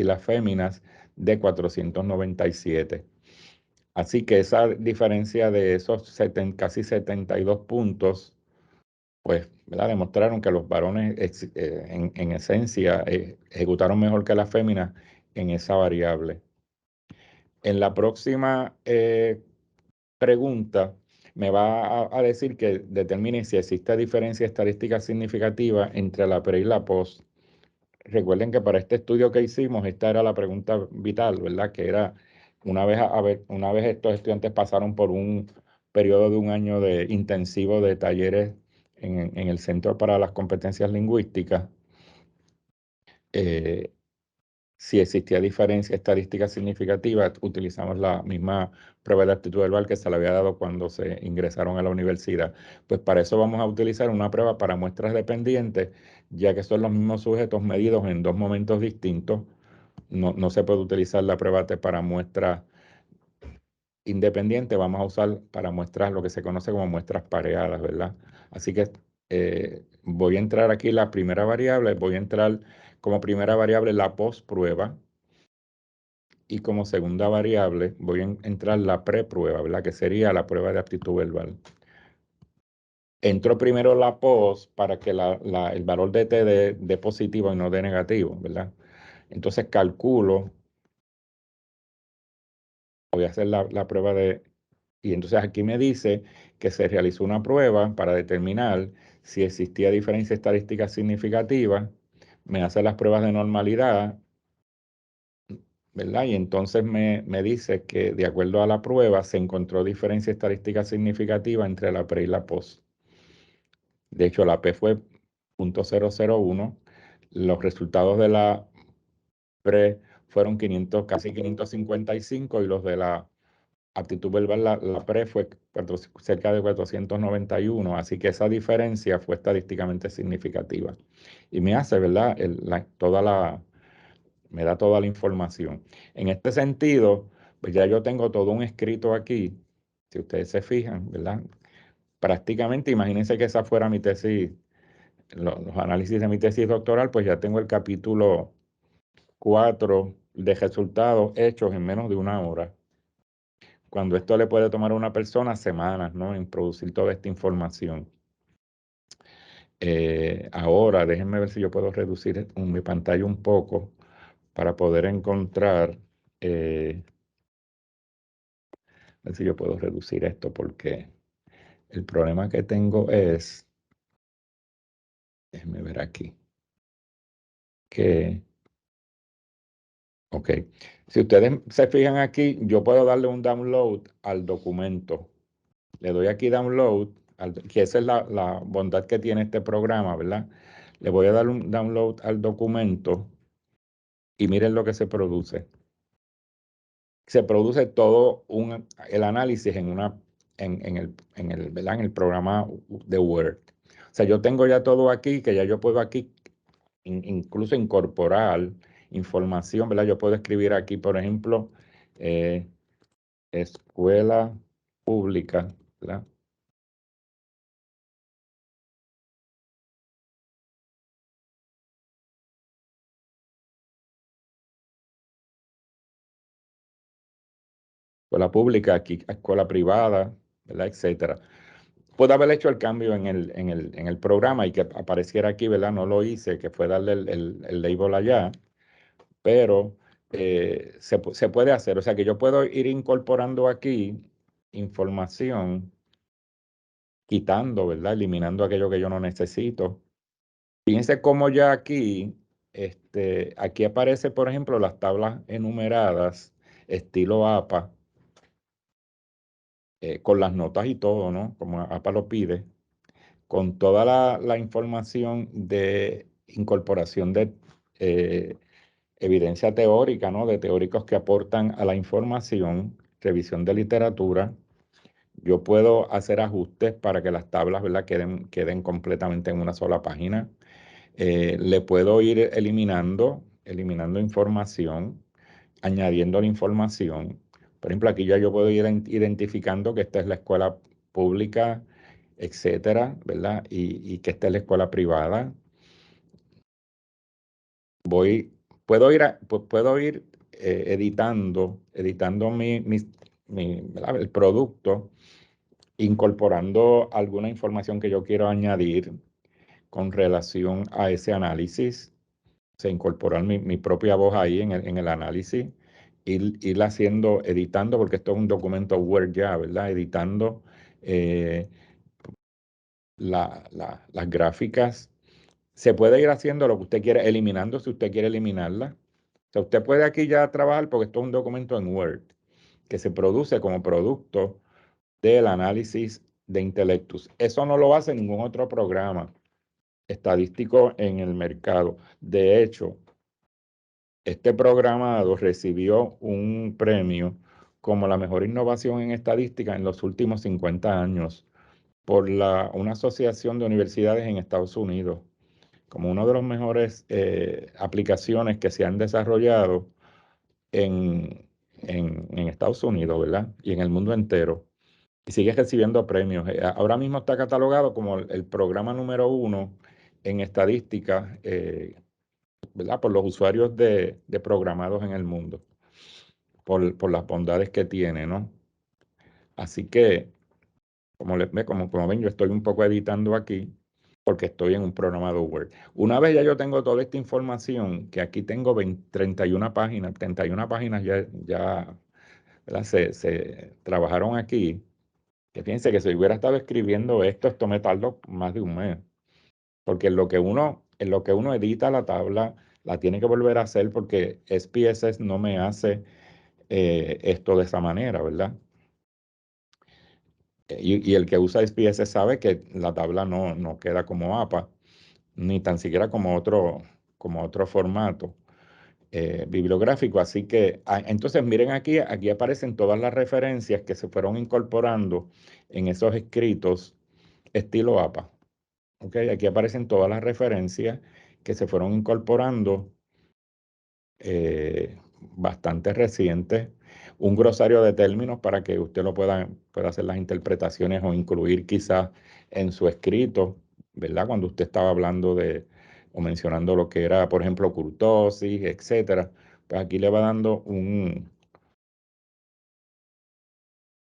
las féminas de 497. Así que esa diferencia de esos casi 72 puntos, pues, ¿verdad? Demostraron que los varones en esencia ejecutaron mejor que las féminas en esa variable. En la próxima pregunta me va a decir que determine si existe diferencia estadística significativa entre la pre y la post. Recuerden que para este estudio que hicimos, esta era la pregunta vital, ¿verdad? Que era, una vez estos estudiantes pasaron por un periodo de un año de intensivo de talleres en el Centro para las Competencias Lingüísticas, eh, si existía diferencia estadística significativa, utilizamos la misma prueba de aptitud verbal que se le había dado cuando se ingresaron a la universidad. Pues para eso vamos a utilizar una prueba para muestras dependientes, ya que son los mismos sujetos medidos en dos momentos distintos. No se puede utilizar la prueba T para muestras independientes, vamos a usar para muestras lo que se conoce como muestras pareadas, ¿verdad? Así que voy a entrar aquí la primera variable, voy a entrar como primera variable la postprueba y como segunda variable voy a entrar la preprueba, ¿verdad? Que sería la prueba de aptitud verbal. Entro primero la post para que el valor de T de positivo y no de negativo, ¿verdad? Entonces calculo, voy a hacer la prueba de... Y entonces aquí me dice que se realizó una prueba para determinar si existía diferencia estadística significativa. Me hace las pruebas de normalidad, ¿verdad? Y entonces me dice que de acuerdo a la prueba se encontró diferencia estadística significativa entre la pre y la post. De hecho, la P fue 0.001. Los resultados de la pre fueron 500, casi 555 y los de la aptitud verbal, la pre fue cerca de 491. Así que esa diferencia fue estadísticamente significativa. Y me hace, ¿verdad? Me da toda la información. En este sentido, pues ya yo tengo todo un escrito aquí, si ustedes se fijan, ¿verdad? Prácticamente, imagínense que esa fuera mi tesis, los análisis de mi tesis doctoral, pues ya tengo el capítulo 4 de resultados hechos en menos de una hora. Cuando esto le puede tomar a una persona semanas, ¿no? En producir toda esta información. Ahora, déjenme ver si yo puedo reducir mi pantalla un poco para poder encontrar, a ver si yo puedo reducir esto, porque el problema que tengo es, déjenme ver aquí, que, ok, si ustedes se fijan aquí, yo puedo darle un download al documento. Le doy aquí download, que esa es la bondad que tiene este programa, ¿verdad? Le voy a dar un download al documento y miren lo que se produce. Se produce todo el análisis ¿verdad? En el programa de Word. O sea, yo tengo ya todo aquí, que ya yo puedo aquí incluso incorporar información, ¿verdad? Yo puedo escribir aquí, por ejemplo, eh, escuela pública, ¿verdad? Escuela pública, aquí, escuela privada, ¿verdad? Etcétera. Puedo haber hecho el cambio en el programa y que apareciera aquí, ¿verdad? No lo hice, que fue darle el label allá, pero se puede hacer. O sea que yo puedo ir incorporando aquí información, quitando, ¿verdad? Eliminando aquello que yo no necesito. Fíjense cómo ya aquí, aquí aparece, por ejemplo, las tablas enumeradas, estilo APA, con las notas y todo, ¿no? Como APA lo pide, con toda la información de incorporación de evidencia teórica, ¿no? De teóricos que aportan a la información, revisión de literatura. Yo puedo hacer ajustes para que las tablas, ¿verdad? Queden completamente en una sola página. Le puedo ir eliminando información, añadiendo la información. Por ejemplo, aquí ya yo puedo ir identificando que esta es la escuela pública, etcétera, ¿verdad? Y que esta es la escuela privada. Voy, puedo ir editando ¿verdad? El producto, incorporando alguna información que yo quiero añadir con relación a ese análisis. O sea, incorporar mi propia voz ahí en el análisis, ir haciendo, editando, porque esto es un documento Word ya, ¿verdad? Editando eh, las gráficas. Se puede ir haciendo lo que usted quiere, eliminando si usted quiere eliminarla. O sea, usted puede aquí ya trabajar porque esto es un documento en Word que se produce como producto del análisis de Intellectus. Eso no lo hace ningún otro programa estadístico en el mercado. De hecho, este programado recibió un premio como la mejor innovación en estadística en los últimos 50 años por una asociación de universidades en Estados Unidos, como una de las mejores aplicaciones que se han desarrollado en Estados Unidos, ¿verdad? Y en el mundo entero. Y sigue recibiendo premios. Ahora mismo está catalogado como el programa número 1 en estadística, ¿verdad? Por los usuarios de programados en el mundo, por las bondades que tiene, ¿no? Así que, como ven, yo estoy un poco editando aquí porque estoy en un programado Word. Una vez ya yo tengo toda esta información, que aquí tengo 31 páginas ya ¿verdad? Se trabajaron aquí, que fíjense que si hubiera estado escribiendo esto me tardó más de un mes, porque en lo que uno edita la tabla, la tiene que volver a hacer porque SPSS no me hace esto de esa manera, ¿verdad? Y el que usa SPS sabe que la tabla no queda como APA, ni tan siquiera como otro formato bibliográfico. Así que, entonces miren aquí aparecen todas las referencias que se fueron incorporando en esos escritos estilo APA. ¿Ok? Aquí aparecen todas las referencias que se fueron incorporando, bastante recientes, un glosario de términos para que usted pueda hacer las interpretaciones o incluir quizás en su escrito, ¿verdad? Cuando usted estaba hablando o mencionando lo que era, por ejemplo, kurtosis, etcétera, pues aquí le va dando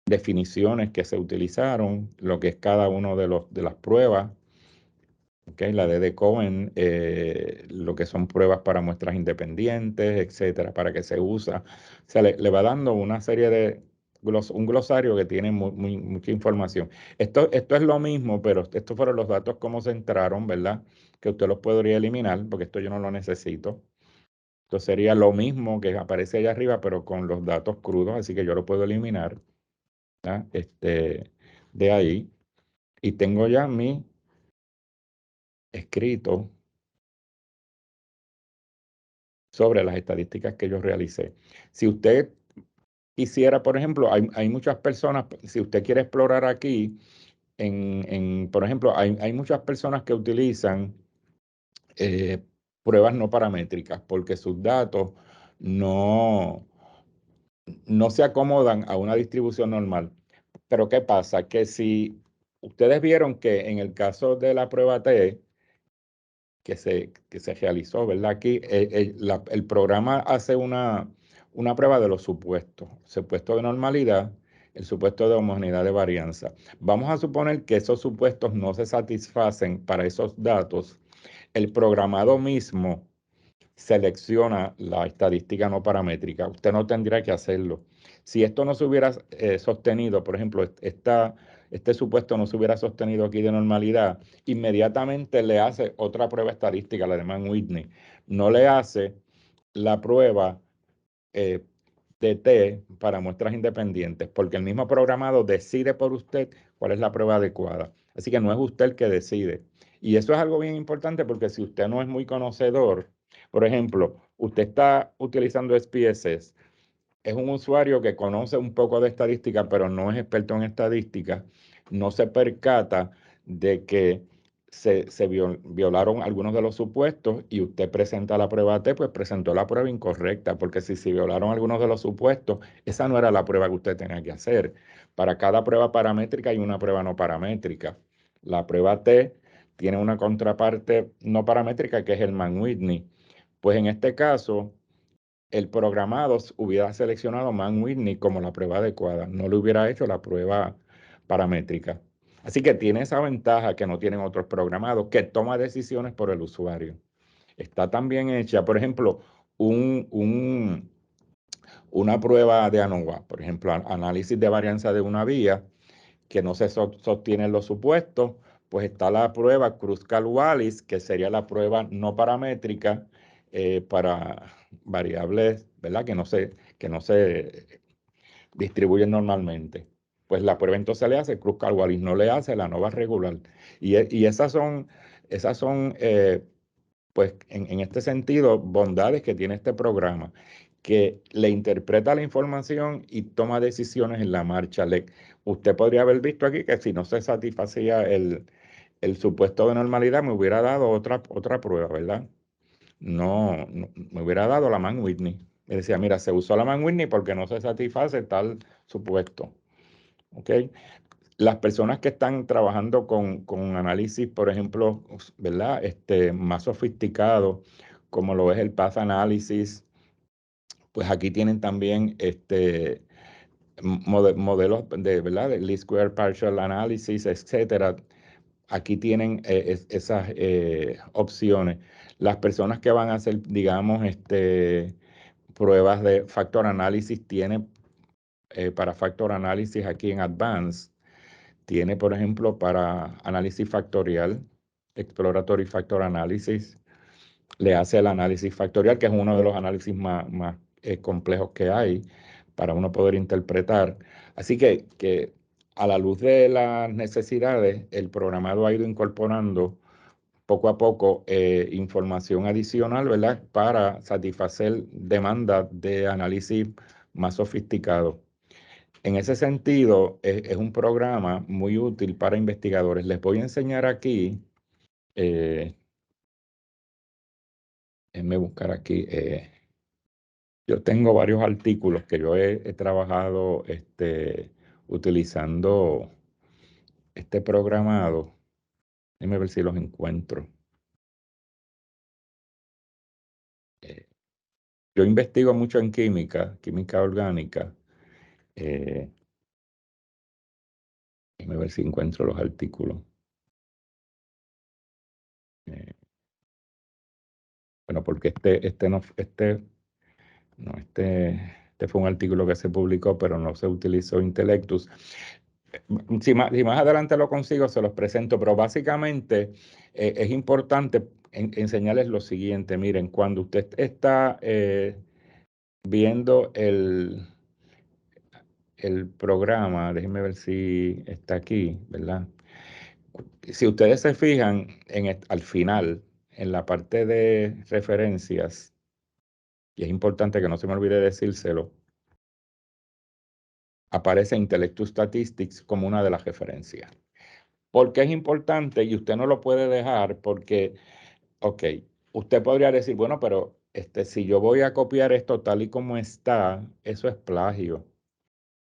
definiciones que se utilizaron, lo que es cada uno de las pruebas. Okay, la de Cohen, lo que son pruebas para muestras independientes, etcétera, para qué se usa. O sea, le va dando una serie un glosario que tiene mucha información. Esto es lo mismo, pero estos fueron los datos como se entraron, ¿verdad? Que usted los podría eliminar, porque esto yo no lo necesito. Esto sería lo mismo que aparece allá arriba, pero con los datos crudos, así que yo lo puedo eliminar, ¿verdad? De ahí. Y tengo ya mi escrito sobre las estadísticas que yo realicé. Si usted quisiera, por ejemplo, hay muchas personas, si usted quiere explorar aquí, por ejemplo, hay muchas personas que utilizan eh, pruebas no paramétricas porque sus datos no, no se acomodan a una distribución normal. Pero ¿qué pasa? Que si ustedes vieron que en el caso de la prueba T, que se realizó, ¿verdad? Aquí el programa hace una prueba de los supuestos, supuesto de normalidad, el supuesto de homogeneidad de varianza. Vamos a suponer que esos supuestos no se satisfacen para esos datos. El programado mismo selecciona la estadística no paramétrica. Usted no tendría que hacerlo. Si esto no se hubiera sostenido, por ejemplo, este supuesto no se hubiera sostenido aquí de normalidad, inmediatamente le hace otra prueba estadística, la de Mann-Whitney. No le hace la prueba eh, de T para muestras independientes, porque el mismo programado decide por usted cuál es la prueba adecuada. Así que no es usted el que decide. Y eso es algo bien importante porque si usted no es muy conocedor, por ejemplo, usted está utilizando SPSS, es un usuario que conoce un poco de estadística, pero no es experto en estadística, no se percata de que violaron algunos de los supuestos y usted presenta la prueba T, pues presentó la prueba incorrecta, porque si se violaron algunos de los supuestos, esa no era la prueba que usted tenía que hacer. Para cada prueba paramétrica hay una prueba no paramétrica. La prueba T tiene una contraparte no paramétrica que es el Mann-Whitney. Pues en este caso el programado hubiera seleccionado Mann-Whitney como la prueba adecuada, no le hubiera hecho la prueba paramétrica. Así que tiene esa ventaja que no tienen otros programados, que toma decisiones por el usuario. Está también hecha, por ejemplo, una prueba de ANOVA, por ejemplo, análisis de varianza de una vía, que no se sostienen los supuestos, pues está la prueba Kruskal-Wallis, que sería la prueba no paramétrica para variables, ¿verdad? Que no se distribuyen normalmente. Pues la prueba entonces le hace Kruskal-Wallis, no le hace la ANOVA regular. Y esas son pues en este sentido, bondades que tiene este programa, que le interpreta la información y toma decisiones en la marcha. Usted podría haber visto aquí que si no se satisfacía el supuesto de normalidad, me hubiera dado otra prueba, ¿verdad? No, me hubiera dado la Mann-Whitney. Me decía, mira, se usó la Mann-Whitney porque no se satisface tal supuesto. ¿Ok? Las personas que están trabajando con análisis, por ejemplo, ¿verdad? Más sofisticado, como lo es el Path Analysis, pues aquí tienen también modelos ¿verdad? De Least Square Partial Analysis, etcétera. Aquí tienen esas opciones. Las personas que van a hacer, digamos, pruebas de factor análisis, tienen para factor análisis aquí en Advanced. Tiene, por ejemplo, para análisis factorial, exploratory factor analysis, le hace el análisis factorial, que es uno de los análisis más complejos que hay para uno poder interpretar. Así que a la luz de las necesidades, el programado ha ido incorporando poco a poco información adicional, ¿verdad? Para satisfacer demandas de análisis más sofisticados. En ese sentido, es un programa muy útil para investigadores. Les voy a enseñar aquí, eh, déjenme buscar aquí. Yo tengo varios artículos que yo he trabajado utilizando este programado. Déjenme ver si los encuentro. Eh, yo investigo mucho en química orgánica. Eh, Déjenme ver si encuentro los artículos. Eh, bueno, porque este fue un artículo que se publicó, pero no se utilizó Intellectus. Si más adelante lo consigo, se los presento, pero básicamente es importante enseñarles lo siguiente. Miren, cuando usted está viendo el programa, déjenme ver si está aquí, ¿verdad? Si ustedes se fijan al final, en la parte de referencias, y es importante que no se me olvide decírselo, aparece Intellectus Statistics como una de las referencias. ¿Por qué es importante? Y usted no lo puede dejar porque, ok, usted podría decir, bueno, pero si yo voy a copiar esto tal y como está, eso es plagio,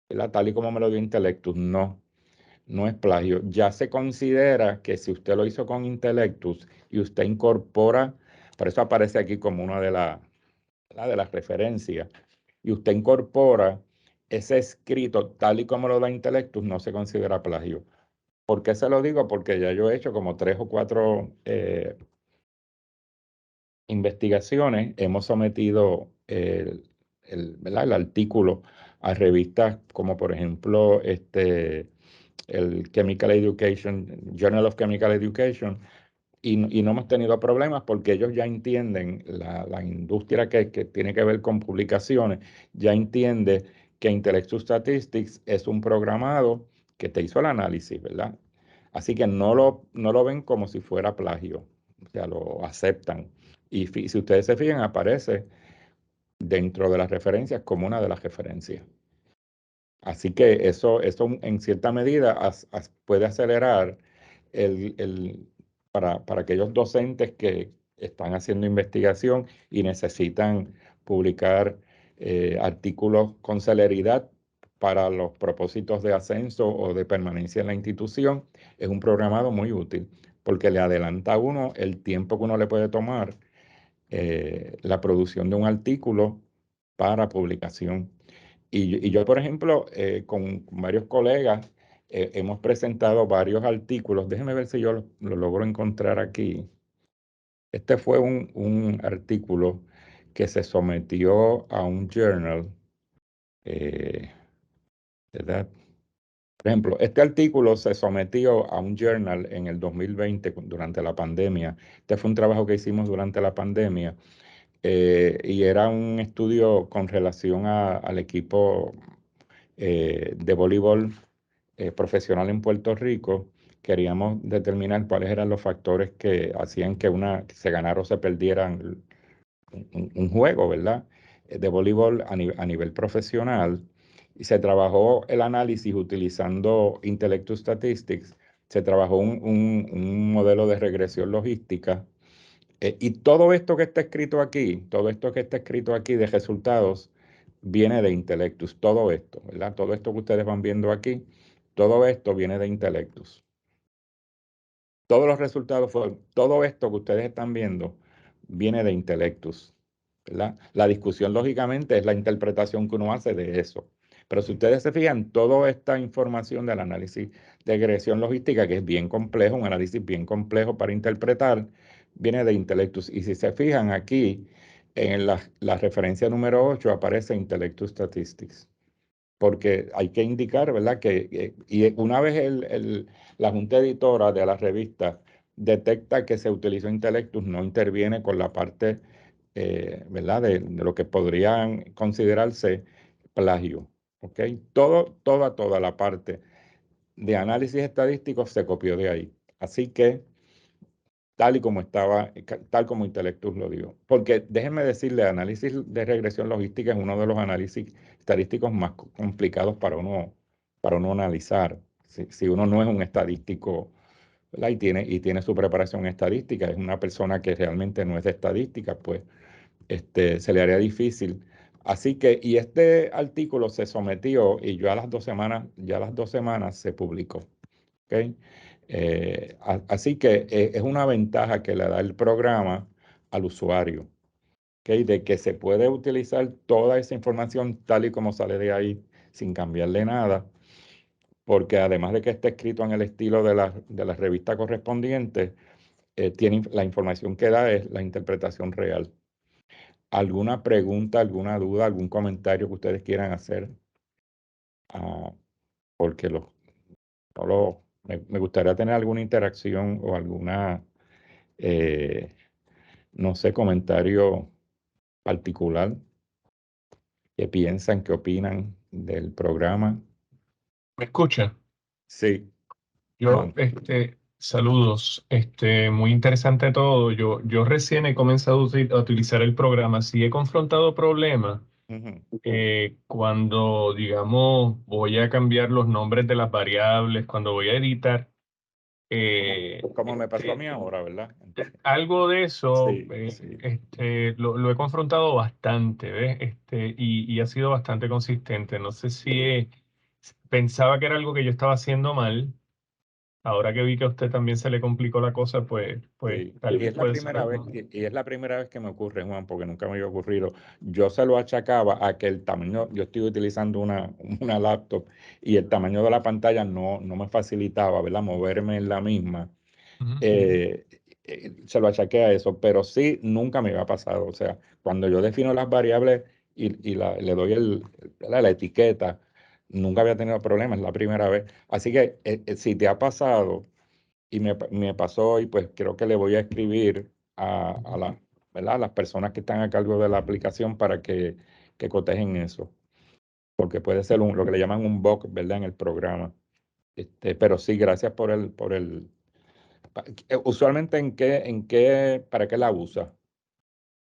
¿verdad? Tal y como me lo dio Intellectus. No, no es plagio. Ya se considera que si usted lo hizo con Intellectus y usted incorpora, por eso aparece aquí como una de las referencias, y usted incorpora ese escrito tal y como lo da Intellectus, no se considera plagio. ¿Por qué se lo digo? Porque ya yo he hecho como 3 o 4 investigaciones, hemos sometido ¿verdad? El artículo a revistas como por ejemplo el Chemical Education, Journal of Chemical Education, y no hemos tenido problemas porque ellos ya entienden, la industria que tiene que ver con publicaciones, ya entiende que Intellectus Statistics es un programado que te hizo el análisis, ¿verdad? Así que no lo ven como si fuera plagio, o sea, lo aceptan. Y si ustedes se fijan, aparece dentro de las referencias como una de las referencias. Así que eso en cierta medida puede acelerar para aquellos docentes que están haciendo investigación y necesitan publicar artículos con celeridad para los propósitos de ascenso o de permanencia en la institución. Es un programado muy útil porque le adelanta a uno el tiempo que uno le puede tomar la producción de un artículo para publicación. Y yo, por ejemplo, con varios colegas, hemos presentado varios artículos. Déjeme ver si yo lo logro encontrar aquí. Este fue un artículo que se sometió a un journal, eh, ¿verdad? Por ejemplo, este artículo se sometió a un journal en el 2020 durante la pandemia. Este fue un trabajo que hicimos durante la pandemia y era un estudio con relación al equipo de voleibol profesional en Puerto Rico. Queríamos determinar cuáles eran los factores que hacían que se ganara o se perdieran un juego, ¿verdad? De voleibol a nivel profesional. Y se trabajó el análisis utilizando Intellectus Statistics. Se trabajó un modelo de regresión logística. Y todo esto que está escrito aquí, todo esto que está escrito aquí de resultados, viene de Intellectus. Todo esto, ¿verdad? Todo esto que ustedes van viendo aquí, todo esto viene de Intellectus. Todos los resultados, todo esto que ustedes están viendo, viene de Intellectus, ¿verdad? La discusión, lógicamente, es la interpretación que uno hace de eso. Pero si ustedes se fijan, toda esta información del análisis de regresión logística, que es bien complejo, un análisis bien complejo para interpretar, viene de Intellectus. Y si se fijan aquí, en la referencia número 8 aparece Intellectus Statistics porque hay que indicar, ¿verdad? Y una vez la junta editora de la revista detecta que se utilizó Intellectus, no interviene con la parte, ¿verdad? De lo que podrían considerarse plagio, ¿ok? Toda la parte de análisis estadístico se copió de ahí. Así que, tal y como estaba, tal como Intelectus lo dio. Porque déjenme decirle, análisis de regresión logística es uno de los análisis estadísticos más complicados para uno analizar. Si uno no es un estadístico, ¿verdad? Y tiene su preparación estadística, es una persona que realmente no es de estadística, pues se le haría difícil. Así que, y este artículo se sometió y yo ya a las 2 semanas se publicó. ¿Ok? Así que es una ventaja que le da el programa al usuario, ¿ok? De que se puede utilizar toda esa información tal y como sale de ahí sin cambiarle nada, porque además de que esté escrito en el estilo de la revista correspondiente, la información que da es la interpretación real. ¿Alguna pregunta, alguna duda, algún comentario que ustedes quieran hacer? Ah, porque no me gustaría tener alguna interacción o alguna, eh, no sé, comentario particular que piensan, que opinan del programa. ¿Me escucha? Sí, Yo, Juan. saludos, muy interesante todo. Yo recién he comenzado a utilizar el programa. Sí he confrontado problemas Ujú. cuando, digamos, voy a cambiar los nombres de las variables, cuando voy a editar. Como, eh, como me pasó a este, mí ahora, ¿verdad? Algo de eso Sí, sí, lo he confrontado bastante, ¿ves? Y ha sido bastante consistente. No sé si pensaba que era algo que yo estaba haciendo mal. Ahora que vi que a usted también se le complicó la cosa, pues sí. tal Y vez es la puede ser primera vez, algo. y es la primera vez que me ocurre, Juan, porque nunca me había ocurrido. Yo se lo achacaba a que el tamaño, yo estoy utilizando una laptop y el tamaño de la pantalla no me facilitaba, ¿verdad? Moverme en la misma. Ujú. eh, Se lo achaqué a eso, pero sí, nunca me había pasado. O sea, cuando yo defino las variables y le doy la etiqueta, nunca había tenido problemas, es la primera vez. Así que si te ha pasado y me pasó y pues creo que le voy a escribir ¿verdad? A las personas que están a cargo de la aplicación para que cotejen eso, porque puede ser lo que le llaman un bug, ¿verdad? En el programa. Pero sí, gracias usualmente ¿para qué la usa?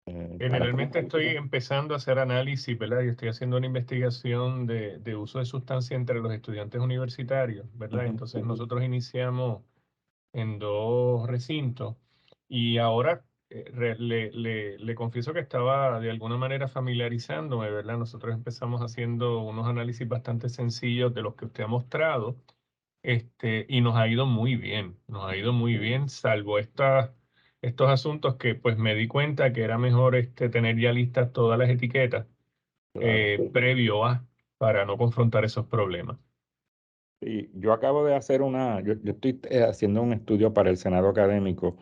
Para qué. Generalmente estoy empezando a hacer análisis, ¿verdad? Y estoy haciendo una investigación de uso de sustancia entre los estudiantes universitarios, ¿verdad? Ujú. Entonces nosotros iniciamos en dos recintos y ahora le confieso que estaba de alguna manera familiarizándome, ¿verdad? Nosotros empezamos haciendo unos análisis bastante sencillos de los que usted ha mostrado, y nos ha ido muy bien, nos ha ido muy bien, salvo estos asuntos que pues me di cuenta que era mejor tener ya listas todas las etiquetas Claro. previo a, para no confrontar esos problemas. Y yo acabo de hacer yo estoy haciendo un estudio para el Senado académico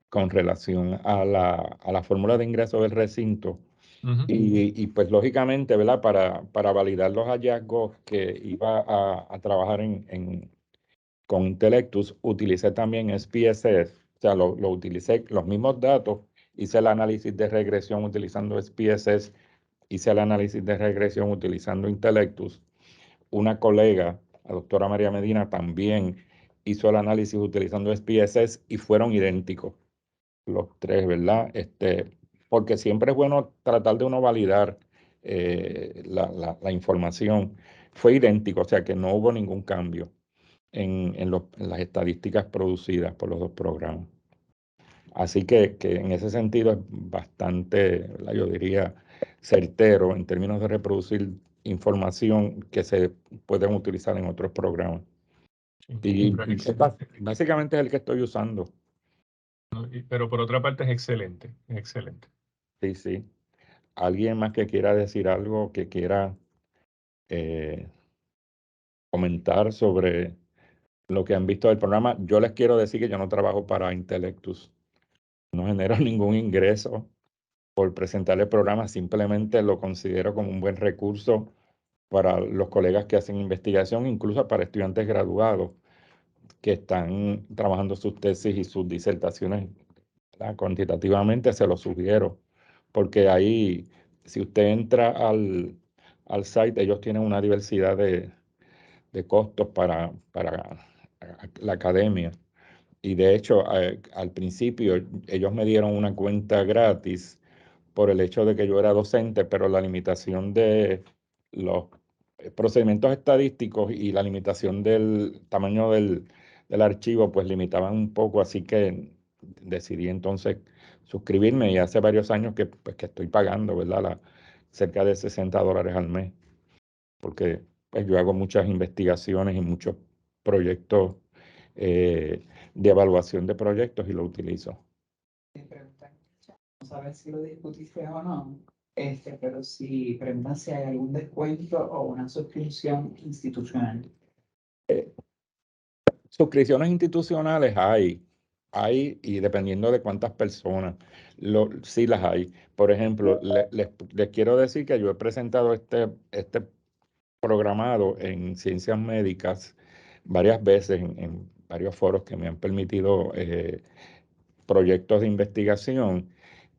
con relación a la fórmula de ingreso del recinto. Ujú. Pues lógicamente, ¿verdad? Para validar los hallazgos que iba a trabajar con Intellectus, utilicé también SPSS, o sea, lo utilicé los mismos datos, hice el análisis de regresión utilizando SPSS, hice el análisis de regresión utilizando Intellectus. Una colega, la doctora María Medina, también hizo el análisis utilizando SPSS y fueron idénticos los tres, ¿verdad? Porque siempre es bueno tratar de uno validar la información. Fue idéntico, o sea que no hubo ningún cambio en las estadísticas producidas por los dos programas. Así que en ese sentido es bastante, ¿verdad? Yo diría, certero en términos de reproducir información que se pueden utilizar en otros programas. Sí, Y pero es excelente. básicamente es el que estoy usando. ¿No? Pero por otra parte es excelente, es excelente. Sí, sí. ¿Alguien más que quiera decir algo, que quiera eh, comentar sobre lo que han visto del programa? Yo les quiero decir que yo no trabajo para Intellectus. No genero ningún ingreso por presentar el programa, simplemente lo considero como un buen recurso para los colegas que hacen investigación, incluso para estudiantes graduados que están trabajando sus tesis y sus disertaciones, ¿verdad? Cuantitativamente se lo sugiero, porque ahí, si usted entra al site, ellos tienen una diversidad de costos para la academia. Y de hecho, al principio ellos me dieron una cuenta gratis por el hecho de que yo era docente, pero la limitación de los procedimientos estadísticos y la limitación del tamaño del archivo, pues limitaban un poco, así que decidí entonces suscribirme y hace varios años que, pues, que estoy pagando, ¿verdad? Cerca de $60 al mes, porque pues, yo hago muchas investigaciones y muchos proyectos de evaluación de proyectos y lo utilizo. Te preguntan, no sabes si lo discutiste o no, pero si preguntan si hay algún descuento o una suscripción institucional. Suscripciones institucionales hay y dependiendo de cuántas personas, sí las hay. Por ejemplo, les quiero decir que yo he presentado este programado en ciencias médicas varias veces en varios foros que me han permitido proyectos de investigación.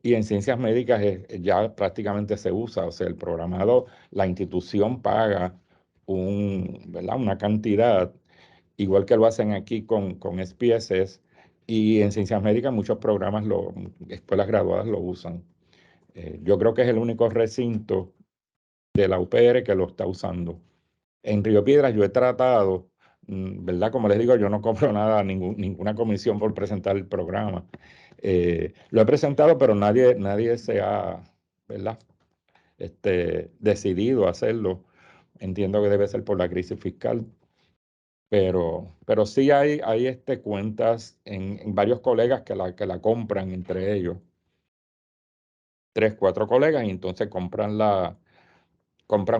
Y en ciencias médicas ya prácticamente se usa, o sea, el programado, la institución paga ¿verdad? Una cantidad, igual que lo hacen aquí con SPSS, y en ciencias médicas muchos programas, escuelas graduadas lo usan. Yo creo que es el único recinto de la UPR que lo está usando. En Río Piedras yo he tratado, ¿verdad? Como les digo, yo no cobro nada, ninguna comisión por presentar el programa. Lo he presentado, pero nadie se ha, ¿verdad? Decidido a hacerlo. Entiendo que debe ser por la crisis fiscal. Pero sí hay cuentas en varios colegas que la compran entre ellos. 3, 4 colegas y entonces compran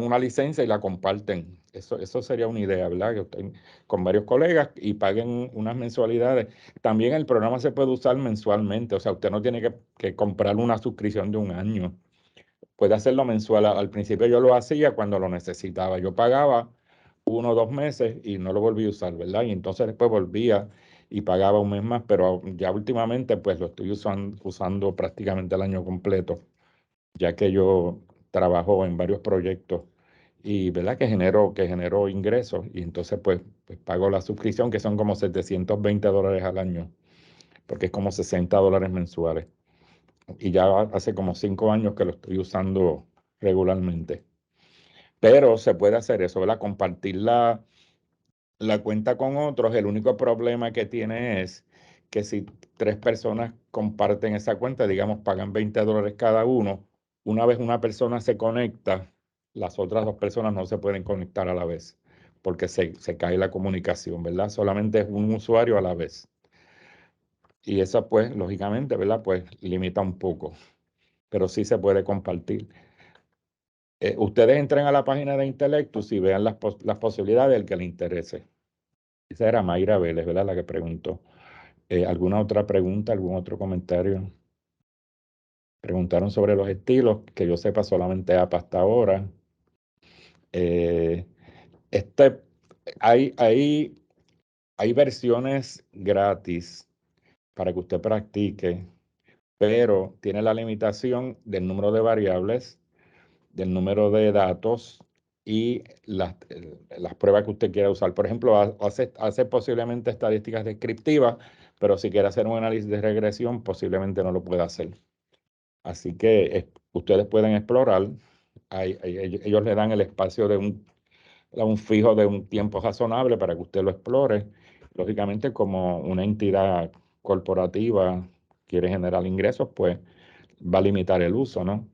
una licencia y la comparten. Eso sería una idea, ¿verdad? Que estén con varios colegas y paguen unas mensualidades. También el programa se puede usar mensualmente, o sea, usted no tiene que comprar una suscripción de un año. Puede hacerlo mensual. Al principio yo lo hacía cuando lo necesitaba. Yo pagaba 1 o 2 meses y no lo volví a usar, ¿verdad? Y entonces después volvía y pagaba un mes más, pero ya últimamente pues lo estoy usando prácticamente el año completo, ya que yo trabajo en varios proyectos y, ¿verdad? Que genero ingresos y entonces pues pago la suscripción que son como $720 al año, porque es como $60 mensuales. Y ya hace como 5 años que lo estoy usando regularmente. Pero se puede hacer eso, ¿verdad? Compartir la cuenta con otros. El único problema que tiene es que si 3 personas comparten esa cuenta, digamos, pagan $20 cada uno, una vez una persona se conecta, las otras 2 personas no se pueden conectar a la vez, porque se cae la comunicación, ¿verdad? Solamente es un usuario a la vez. Y eso, pues, lógicamente, ¿verdad? Pues limita un poco, pero sí se puede compartir. Ustedes entren a la página de Intellectus y vean las posibilidades del que le interese. Esa era Mayra Vélez, ¿verdad? La que preguntó. ¿Alguna otra pregunta, algún otro comentario? Preguntaron sobre los estilos, que yo sepa solamente APA hasta ahora. Eh, este, hay versiones gratis para que usted practique, pero tiene la limitación del número de variables, del número de datos y las pruebas que usted quiera usar. Por ejemplo, hace posiblemente estadísticas descriptivas, pero si quiere hacer un análisis de regresión, posiblemente no lo pueda hacer. Así que ustedes pueden explorar. Ellos le dan el espacio de un fijo de un tiempo razonable para que usted lo explore. Lógicamente, como una entidad corporativa quiere generar ingresos, pues va a limitar el uso, ¿no?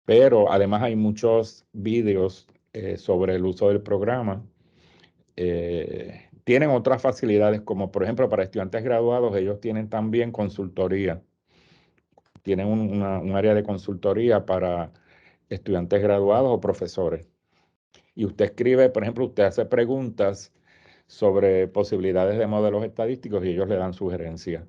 Pero además hay muchos vídeos sobre el uso del programa. Tienen otras facilidades, como por ejemplo para estudiantes graduados, ellos tienen también consultoría. Tienen un área de consultoría para estudiantes graduados o profesores. Y usted escribe, por ejemplo, usted hace preguntas sobre posibilidades de modelos estadísticos y ellos le dan sugerencias.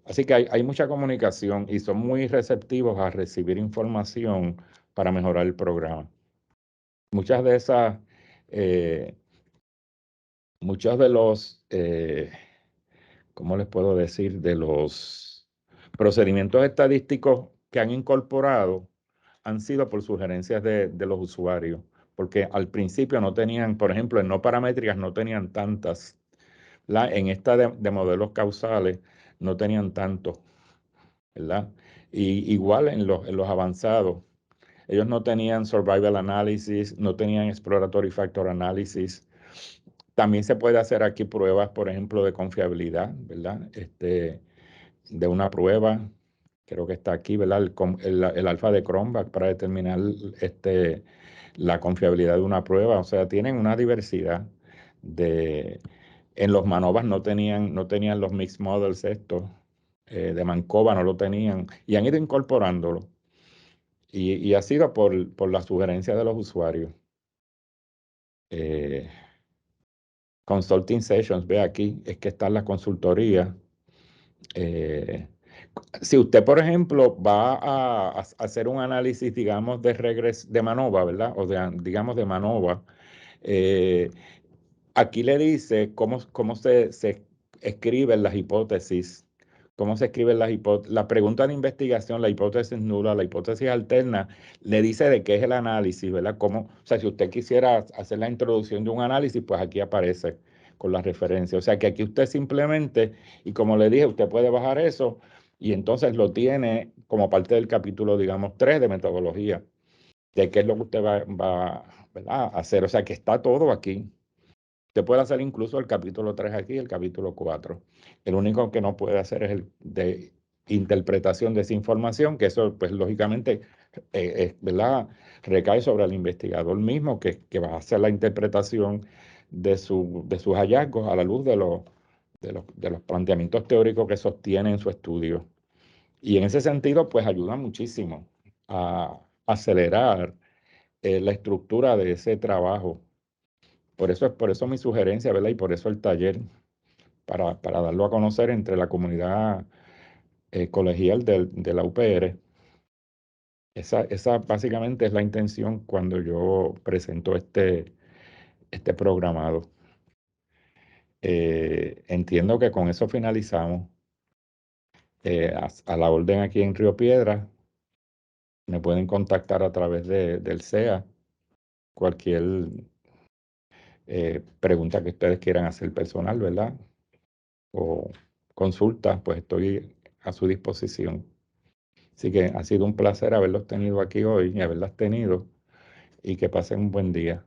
Así que hay mucha comunicación y son muy receptivos a recibir información para mejorar el programa. Muchas de esas, muchos de los, ¿cómo les puedo decir? De los procedimientos estadísticos que han incorporado han sido por sugerencias de los usuarios. porque al principio no tenían, por ejemplo, en no paramétricas no tenían tantas, en esta de modelos causales no tenían tanto, ¿verdad? Y igual en los avanzados, ellos no tenían survival analysis, no tenían exploratory factor analysis. También se puede hacer aquí pruebas, por ejemplo, de confiabilidad, ¿verdad? De una prueba, creo que está aquí, ¿verdad? El alfa de Cronbach para determinar la confiabilidad de una prueba. O sea, tienen una diversidad de... En los MANOVAs no tenían los mixed models estos, de Markova no lo tenían, y han ido incorporándolo. Y ha sido por la sugerencia de los usuarios. Consulting Sessions, ve aquí, es que está la consultoría. Si usted, por ejemplo, va a hacer un análisis, digamos, de MANOVA, ¿verdad? O digamos, de MANOVA, eh, aquí le dice cómo se escriben las hipótesis, cómo se escriben las hipótesis. La pregunta de investigación, la hipótesis nula, la hipótesis alterna, le dice de qué es el análisis, ¿verdad? O sea, si usted quisiera hacer la introducción de un análisis, pues aquí aparece con la referencia. O sea, que aquí usted simplemente, y como le dije, usted puede bajar eso y entonces lo tiene como parte del capítulo, digamos, 3 de metodología, de qué es lo que usted ¿verdad? A hacer. O sea, que está todo aquí. Usted puede hacer incluso el capítulo 3 aquí y el capítulo 4. El único que no puede hacer es el de interpretación de esa información, que eso, pues, lógicamente, ¿verdad? Recae sobre el investigador mismo, que va a hacer la interpretación de sus hallazgos a la luz de los planteamientos teóricos que sostiene en su estudio. Y en ese sentido, pues, ayuda muchísimo a acelerar la estructura de ese trabajo. Por eso mi sugerencia, ¿verdad? Y por eso el taller, para darlo a conocer entre la comunidad colegial de la UPR. Esa básicamente es la intención cuando yo presento este programado. Entiendo que con eso finalizamos. A la orden aquí en Río Piedra, me pueden contactar a través del CEA. Cualquier pregunta que ustedes quieran hacer personal, ¿verdad? O consulta, pues estoy a su disposición. Así que ha sido un placer haberlos tenido aquí hoy y haberlas tenido, y que pasen un buen día.